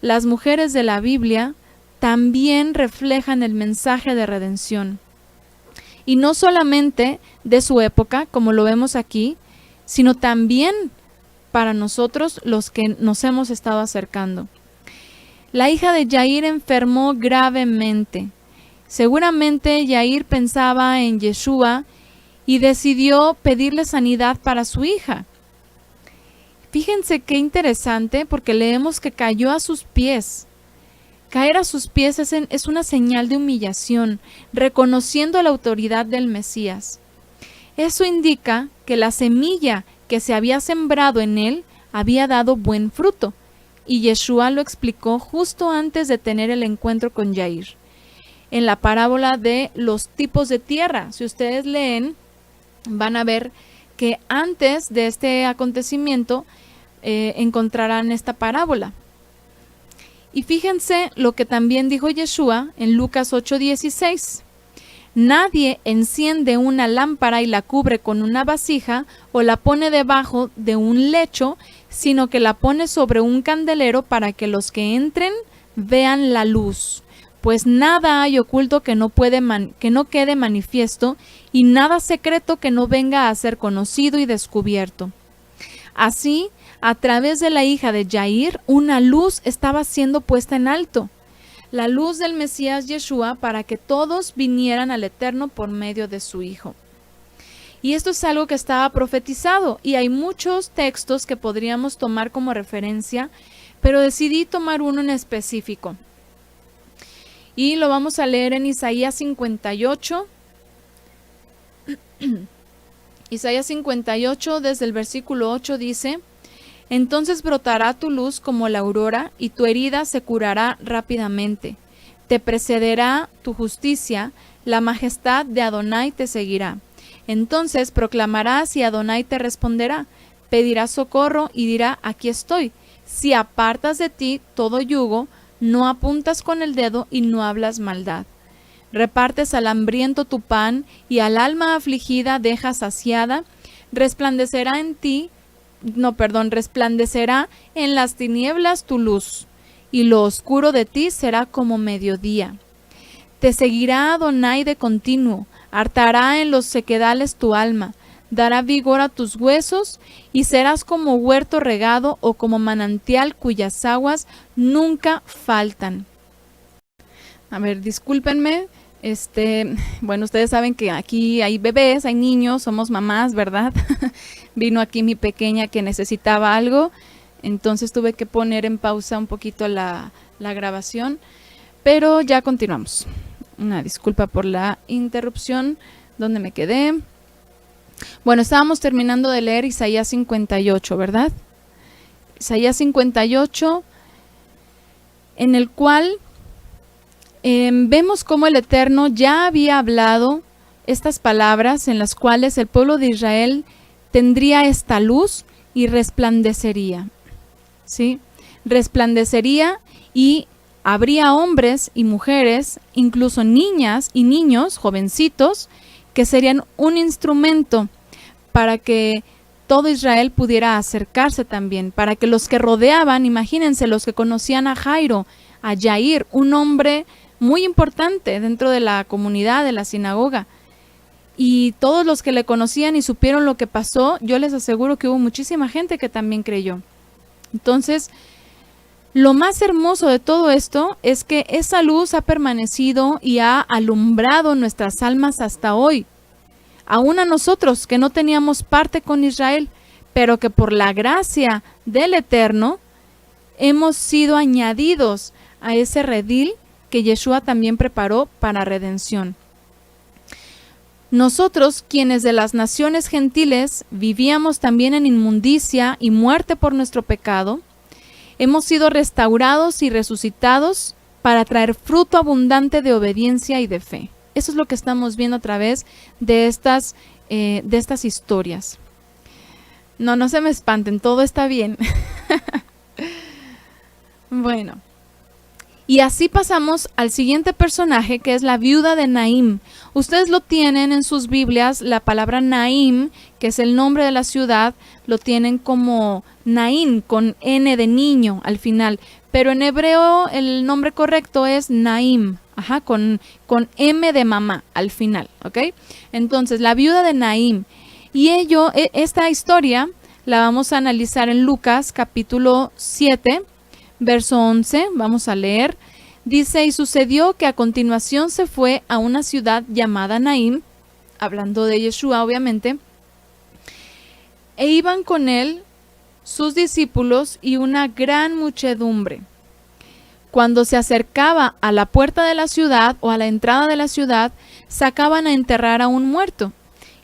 Speaker 1: las mujeres de la Biblia también reflejan el mensaje de redención. Y no solamente de su época, como lo vemos aquí, sino también para nosotros los que nos hemos estado acercando. La hija de Yair enfermó gravemente. Seguramente Yair pensaba en Yeshua y decidió pedirle sanidad para su hija. Fíjense qué interesante, porque leemos que cayó a sus pies. Caer a sus pies es una señal de humillación, reconociendo la autoridad del Mesías. Eso indica que la semilla que se había sembrado en él había dado buen fruto, y Yeshua lo explicó justo antes de tener el encuentro con Yair. En la parábola de los tipos de tierra, si ustedes leen, van a ver que antes de este acontecimiento encontrarán esta parábola. Y fíjense lo que también dijo Yeshua en Lucas 8:16. Nadie enciende una lámpara y la cubre con una vasija o la pone debajo de un lecho, sino que la pone sobre un candelero para que los que entren vean la luz. pues nada hay oculto que no quede manifiesto, y nada secreto que no venga a ser conocido y descubierto. Así, a través de la hija de Jair, una luz estaba siendo puesta en alto, la luz del Mesías Yeshua, para que todos vinieran al Eterno por medio de su Hijo. Y esto es algo que estaba profetizado, y hay muchos textos que podríamos tomar como referencia, pero decidí tomar uno en específico. Y lo vamos a leer en Isaías 58. Isaías 58, desde el versículo 8 dice: Entonces brotará tu luz como la aurora, y tu herida se curará rápidamente. Te precederá tu justicia, la majestad de Adonai te seguirá. Entonces proclamarás y Adonai te responderá. Pedirás socorro y dirá: aquí estoy. Si apartas de ti todo yugo, no apuntas con el dedo y no hablas maldad. Repartes al hambriento tu pan y al alma afligida dejas saciada. Resplandecerá en las tinieblas tu luz, y lo oscuro de ti será como mediodía. Te seguirá Adonai de continuo, hartará en los sequedales tu alma, dará vigor a tus huesos, y serás como huerto regado o como manantial cuyas aguas nunca faltan. A ver, discúlpenme, bueno, ustedes saben que aquí hay bebés, hay niños, somos mamás, ¿verdad? Vino aquí mi pequeña que necesitaba algo, entonces tuve que poner en pausa un poquito la grabación, pero ya continuamos. Una disculpa por la interrupción. ¿Dónde me quedé? Bueno, estábamos terminando de leer Isaías 58, ¿verdad? Isaías 58, en el cual vemos cómo el Eterno ya había hablado estas palabras en las cuales el pueblo de Israel tendría esta luz y resplandecería, ¿sí? Resplandecería, y habría hombres y mujeres, incluso niñas y niños, jovencitos, que serían un instrumento para que todo Israel pudiera acercarse también, para que los que rodeaban, imagínense, los que conocían a Jairo, a Jair, un hombre muy importante dentro de la comunidad, de la sinagoga, y todos los que le conocían y supieron lo que pasó, yo les aseguro que hubo muchísima gente que también creyó. Entonces, lo más hermoso de todo esto es que esa luz ha permanecido y ha alumbrado nuestras almas hasta hoy. Aún a nosotros que no teníamos parte con Israel, pero que por la gracia del Eterno hemos sido añadidos a ese redil que Yeshua también preparó para redención. Nosotros, quienes de las naciones gentiles vivíamos también en inmundicia y muerte por nuestro pecado, hemos sido restaurados y resucitados para traer fruto abundante de obediencia y de fe. Eso es lo que estamos viendo a través de estas historias. No se me espanten, todo está bien. Bueno, y así pasamos al siguiente personaje, que es la viuda de Naim. Ustedes lo tienen en sus Biblias, la palabra Naim, que es el nombre de la ciudad, lo tienen como Naim, con N de niño al final, pero en hebreo el nombre correcto es Naim, con M de mamá al final, ¿ok? Entonces, la viuda de Naim. Y esta historia la vamos a analizar en Lucas capítulo 7, verso 11, vamos a leer. Dice: y sucedió que a continuación se fue a una ciudad llamada Naim, hablando de Yeshua obviamente, e iban con él sus discípulos y una gran muchedumbre. Cuando se acercaba a la puerta de la ciudad o a la entrada de la ciudad, sacaban a enterrar a un muerto,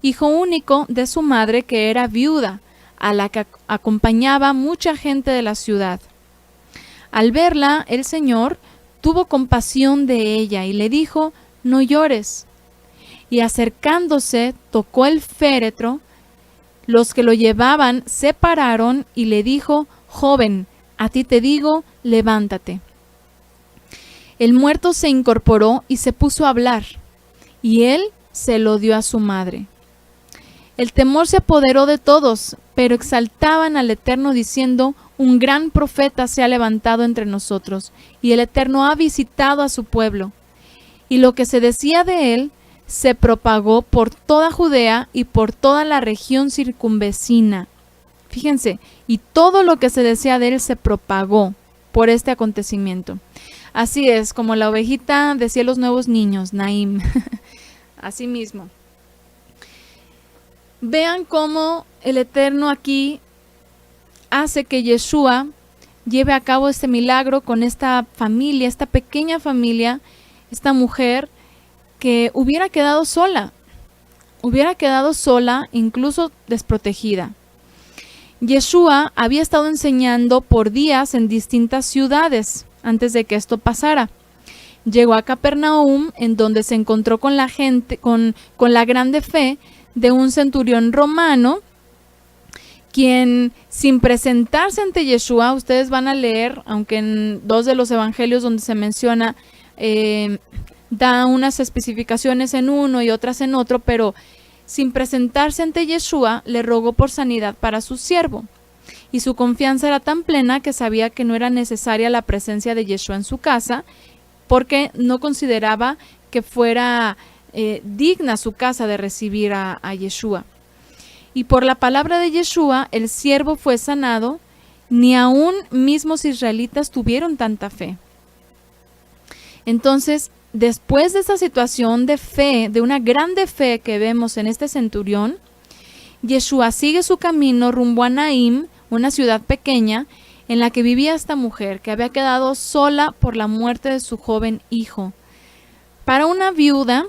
Speaker 1: hijo único de su madre, que era viuda, a la que acompañaba mucha gente de la ciudad. Al verla, el Señor tuvo compasión de ella y le dijo: no llores. Y acercándose, tocó el féretro. Los que lo llevaban se pararon y le dijo: joven, a ti te digo, levántate. El muerto se incorporó y se puso a hablar, y él se lo dio a su madre. El temor se apoderó de todos, pero exaltaban al Eterno diciendo: un gran profeta se ha levantado entre nosotros, y el Eterno ha visitado a su pueblo. Y lo que se decía de él se propagó por toda Judea y por toda la región circunvecina. Fíjense, y todo lo que se decía de él se propagó por este acontecimiento. Así es, como la ovejita decía los nuevos niños, Naim. Así mismo. Vean cómo el Eterno aquí hace que Yeshua lleve a cabo este milagro con esta familia, esta pequeña familia, esta mujer que hubiera quedado sola, incluso desprotegida. Yeshua había estado enseñando por días en distintas ciudades antes de que esto pasara. Llegó a Capernaum, en donde se encontró con la gente, con la grande fe de un centurión romano, quien, sin presentarse ante Yeshua, ustedes van a leer, aunque en 2 de los evangelios donde se menciona, da unas especificaciones en uno y otras en otro, pero sin presentarse ante Yeshua, le rogó por sanidad para su siervo. Y su confianza era tan plena que sabía que no era necesaria la presencia de Yeshua en su casa, porque no consideraba que fuera digna su casa de recibir a Yeshua. Y por la palabra de Yeshua, el siervo fue sanado. Ni aún mismos israelitas tuvieron tanta fe. Entonces, después de esta situación de fe, de una grande fe que vemos en este centurión, Yeshua sigue su camino rumbo a Naim, una ciudad pequeña en la que vivía esta mujer que había quedado sola por la muerte de su joven hijo. Para una viuda,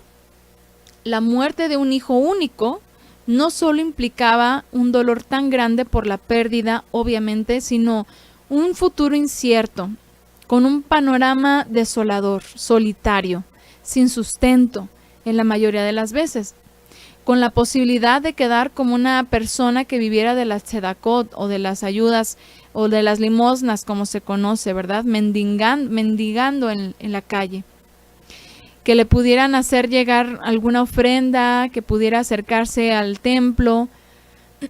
Speaker 1: la muerte de un hijo único no solo implicaba un dolor tan grande por la pérdida, obviamente, sino un futuro incierto, con un panorama desolador, solitario, sin sustento, en la mayoría de las veces, con la posibilidad de quedar como una persona que viviera de las tzedakot o de las ayudas o de las limosnas, como se conoce, ¿verdad? Mendigando en la calle. Que le pudieran hacer llegar alguna ofrenda, que pudiera acercarse al templo.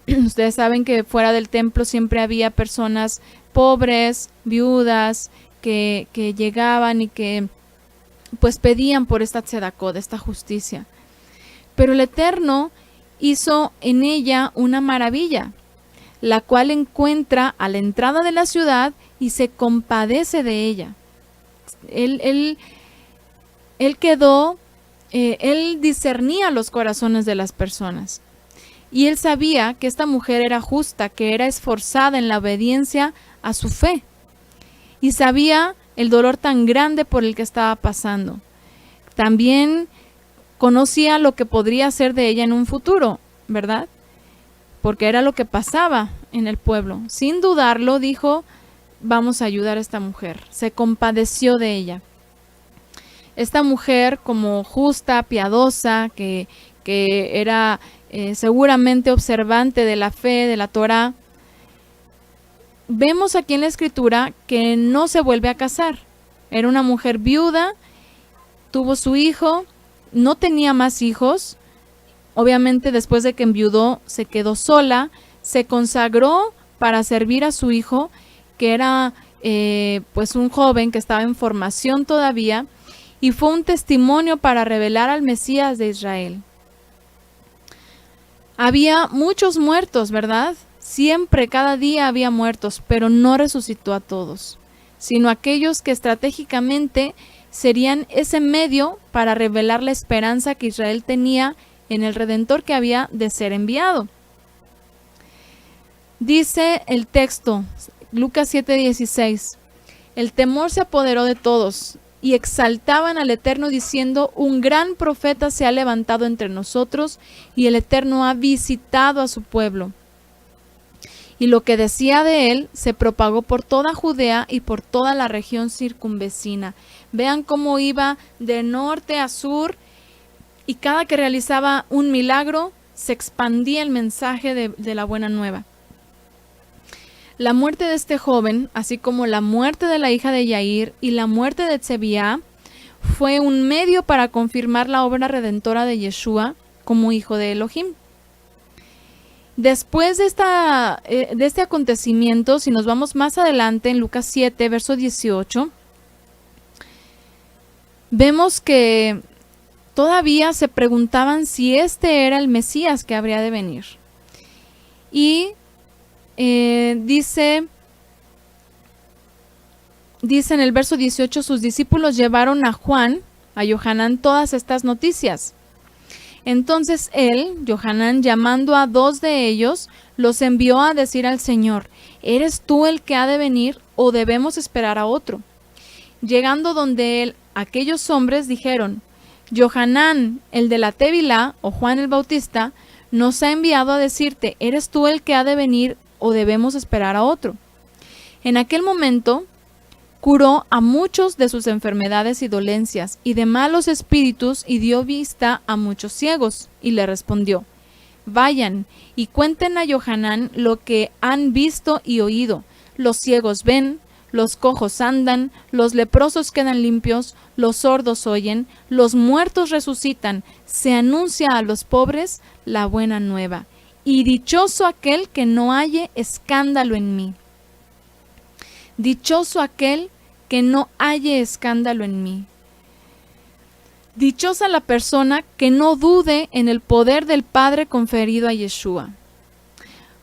Speaker 1: Ustedes saben que fuera del templo siempre había personas pobres, viudas, que llegaban y que pues pedían por esta tzedakot, esta justicia. Pero el Eterno hizo en ella una maravilla, la cual encuentra a la entrada de la ciudad y se compadece de ella. Él discernía los corazones de las personas. Y él sabía que esta mujer era justa, que era esforzada en la obediencia a su fe. Y sabía el dolor tan grande por el que estaba pasando. También conocía lo que podría ser de ella en un futuro, ¿verdad? Porque era lo que pasaba en el pueblo. Sin dudarlo, dijo: vamos a ayudar a esta mujer. Se compadeció de ella. Esta mujer, como justa, piadosa, que era seguramente observante de la fe, de la Torá, vemos aquí en la escritura que no se vuelve a casar. Era una mujer viuda, tuvo su hijo, no tenía más hijos. Obviamente después de que enviudó se quedó sola, se consagró para servir a su hijo, que era pues un joven que estaba en formación todavía, y fue un testimonio para revelar al Mesías de Israel. Había muchos muertos, ¿verdad? Siempre, cada día había muertos, pero no resucitó a todos, sino aquellos que estratégicamente serían ese medio para revelar la esperanza que Israel tenía en el Redentor que había de ser enviado. Dice el texto, Lucas 7:16, el temor se apoderó de todos y exaltaban al Eterno diciendo: un gran profeta se ha levantado entre nosotros y el Eterno ha visitado a su pueblo. Y lo que decía de él se propagó por toda Judea y por toda la región circunvecina. Vean cómo iba de norte a sur, y cada que realizaba un milagro se expandía el mensaje de la buena nueva. La muerte de este joven, así como la muerte de la hija de Yair y la muerte de Tzebiá, fue un medio para confirmar la obra redentora de Yeshua como hijo de Elohim. Después de este acontecimiento, si nos vamos más adelante en Lucas 7, verso 18, vemos que todavía se preguntaban si este era el Mesías que habría de venir. Y dice en el verso 18, sus discípulos llevaron a Juan, a Johanán, todas estas noticias. Entonces él, Johanán, llamando a 2 de ellos, los envió a decir al Señor: ¿eres tú el que ha de venir o debemos esperar a otro? Llegando donde él, aquellos hombres dijeron: Johanán, el de la Tevilá, o Juan el Bautista, nos ha enviado a decirte: ¿eres tú el que ha de venir o debemos esperar a otro? En aquel momento curó a muchos de sus enfermedades y dolencias y de malos espíritus, y dio vista a muchos ciegos. Y le respondió: vayan y cuenten a Johanán lo que han visto y oído. Los ciegos ven, los cojos andan, los leprosos quedan limpios, los sordos oyen, los muertos resucitan, se anuncia a los pobres la buena nueva. Y dichoso aquel que no halle escándalo en mí. Dichoso aquel que no halle escándalo en mí. Dichosa la persona que no dude en el poder del Padre conferido a Yeshua.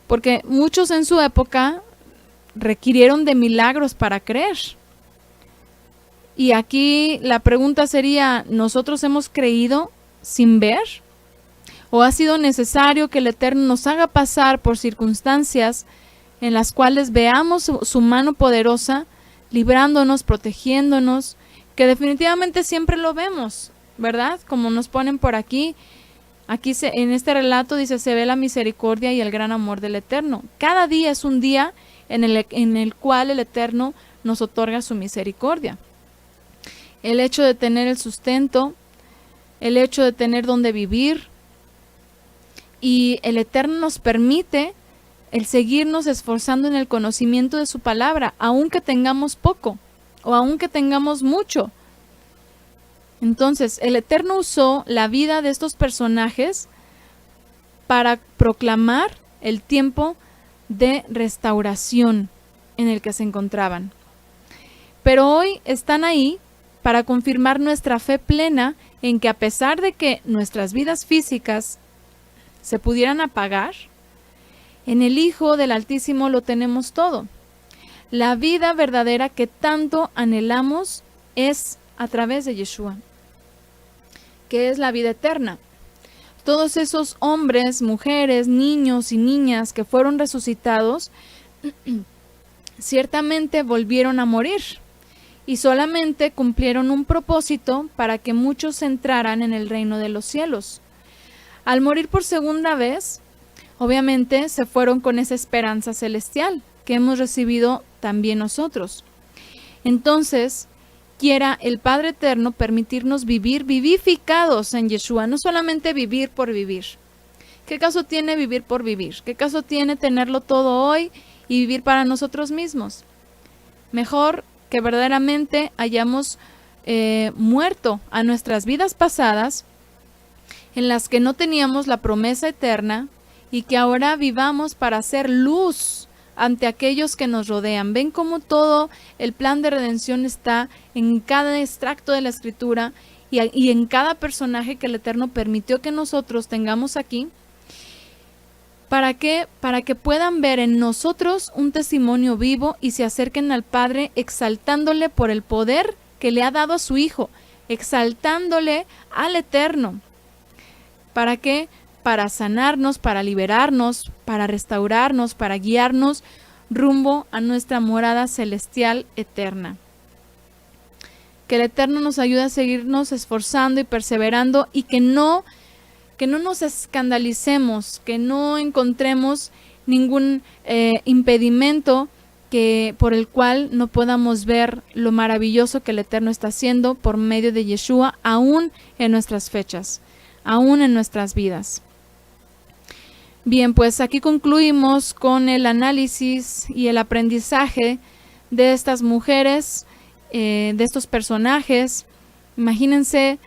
Speaker 1: Porque muchos en su época requirieron de milagros para creer. Y aquí la pregunta sería: ¿nosotros hemos creído sin ver? ¿O ha sido necesario que el Eterno nos haga pasar por circunstancias en las cuales veamos su mano poderosa, librándonos, protegiéndonos, que definitivamente siempre lo vemos, ¿verdad? Como nos ponen por aquí. En este relato dice: se ve la misericordia y el gran amor del Eterno. Cada día es un día en el cual el Eterno nos otorga su misericordia. El hecho de tener el sustento, el hecho de tener donde vivir, y el Eterno nos permite el seguirnos esforzando en el conocimiento de su palabra, aunque tengamos poco o aunque tengamos mucho. Entonces, el Eterno usó la vida de estos personajes para proclamar el tiempo de restauración en el que se encontraban. Pero hoy están ahí para confirmar nuestra fe plena en que, a pesar de que nuestras vidas físicas se pudieran apagar, en el Hijo del Altísimo lo tenemos todo. La vida verdadera que tanto anhelamos es a través de Yeshua, que es la vida eterna. Todos esos hombres, mujeres, niños y niñas que fueron resucitados, ciertamente volvieron a morir y solamente cumplieron un propósito para que muchos entraran en el reino de los cielos. Al morir por segunda vez, obviamente se fueron con esa esperanza celestial que hemos recibido también nosotros. Entonces, quiera el Padre Eterno permitirnos vivir vivificados en Yeshua, no solamente vivir por vivir. ¿Qué caso tiene vivir por vivir? ¿Qué caso tiene tenerlo todo hoy y vivir para nosotros mismos? Mejor que verdaderamente hayamos muerto a nuestras vidas pasadas, en las que no teníamos la promesa eterna, y que ahora vivamos para hacer luz ante aquellos que nos rodean. Ven cómo todo el plan de redención está en cada extracto de la Escritura y en cada personaje que el Eterno permitió que nosotros tengamos aquí. ¿Para qué? Para que puedan ver en nosotros un testimonio vivo y se acerquen al Padre exaltándole por el poder que le ha dado a su Hijo, exaltándole al Eterno. ¿Para qué? Para sanarnos, para liberarnos, para restaurarnos, para guiarnos rumbo a nuestra morada celestial eterna. Que el Eterno nos ayude a seguirnos esforzando y perseverando, y que no nos escandalicemos, que no encontremos ningún impedimento por el cual no podamos ver lo maravilloso que el Eterno está haciendo por medio de Yeshua, aún en nuestras fechas, aún en nuestras vidas. Bien, pues aquí concluimos con el análisis y el aprendizaje de estas mujeres, de estos personajes. Imagínense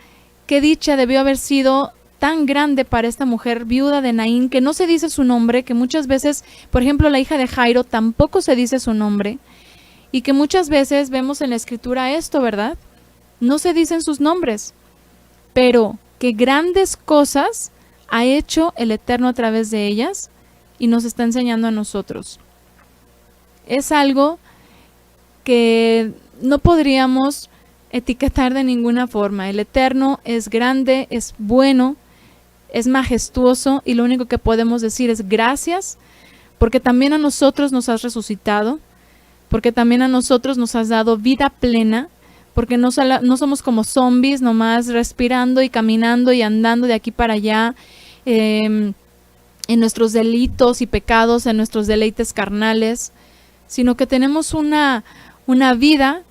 Speaker 1: qué dicha debió haber sido tan grande para esta mujer viuda de Naín, que no se dice su nombre, que muchas veces, por ejemplo, la hija de Jairo tampoco se dice su nombre, y que muchas veces vemos en la escritura esto, ¿verdad? No se dicen sus nombres, pero que grandes cosas ha hecho el Eterno a través de ellas y nos está enseñando a nosotros. Es algo que no podríamos etiquetar de ninguna forma. El Eterno es grande, es bueno, es majestuoso, y lo único que podemos decir es gracias, porque también a nosotros nos has resucitado, porque también a nosotros nos has dado vida plena, porque no somos como zombies nomás respirando y caminando y andando de aquí para allá en nuestros delitos y pecados, en nuestros deleites carnales, sino que tenemos una vida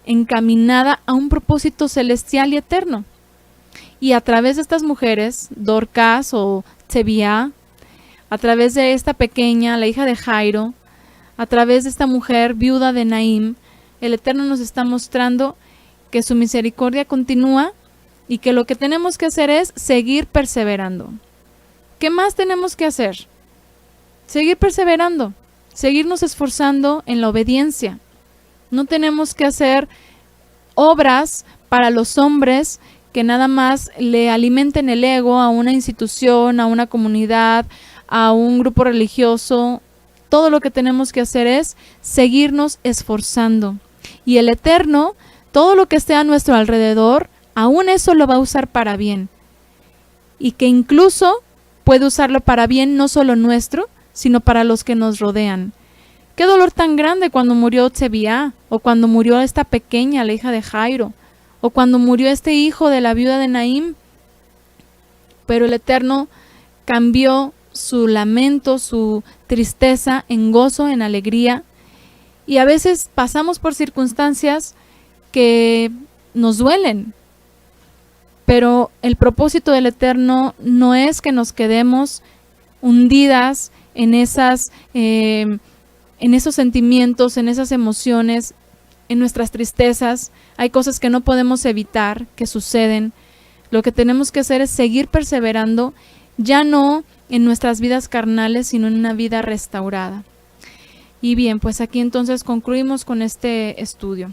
Speaker 1: encaminada a un propósito celestial y eterno. Y a través de estas mujeres, Dorcas o Tzebiá, a través de esta pequeña, la hija de Jairo, a través de esta mujer viuda de Naín, el Eterno nos está mostrando que su misericordia continúa y que lo que tenemos que hacer es seguir perseverando. ¿Qué más tenemos que hacer? Seguir perseverando, seguirnos esforzando en la obediencia. No tenemos que hacer obras para los hombres que nada más le alimenten el ego a una institución, a una comunidad, a un grupo religioso. Todo lo que tenemos que hacer es seguirnos esforzando. Y el Eterno, todo lo que esté a nuestro alrededor, aún eso lo va a usar para bien. Y que incluso puede usarlo para bien no solo nuestro, sino para los que nos rodean. Qué dolor tan grande cuando murió Tzebiá, o cuando murió esta pequeña, la hija de Jairo, o cuando murió este hijo de la viuda de Naín. Pero el Eterno cambió su lamento, su tristeza en gozo, en alegría. Y a veces pasamos por circunstancias que nos duelen. Pero el propósito del Eterno no es que nos quedemos hundidas en esos sentimientos, en esas emociones, en nuestras tristezas. Hay cosas que no podemos evitar, que suceden. Lo que tenemos que hacer es seguir perseverando, ya no en nuestras vidas carnales, sino en una vida restaurada. Y bien, pues aquí entonces concluimos con este estudio.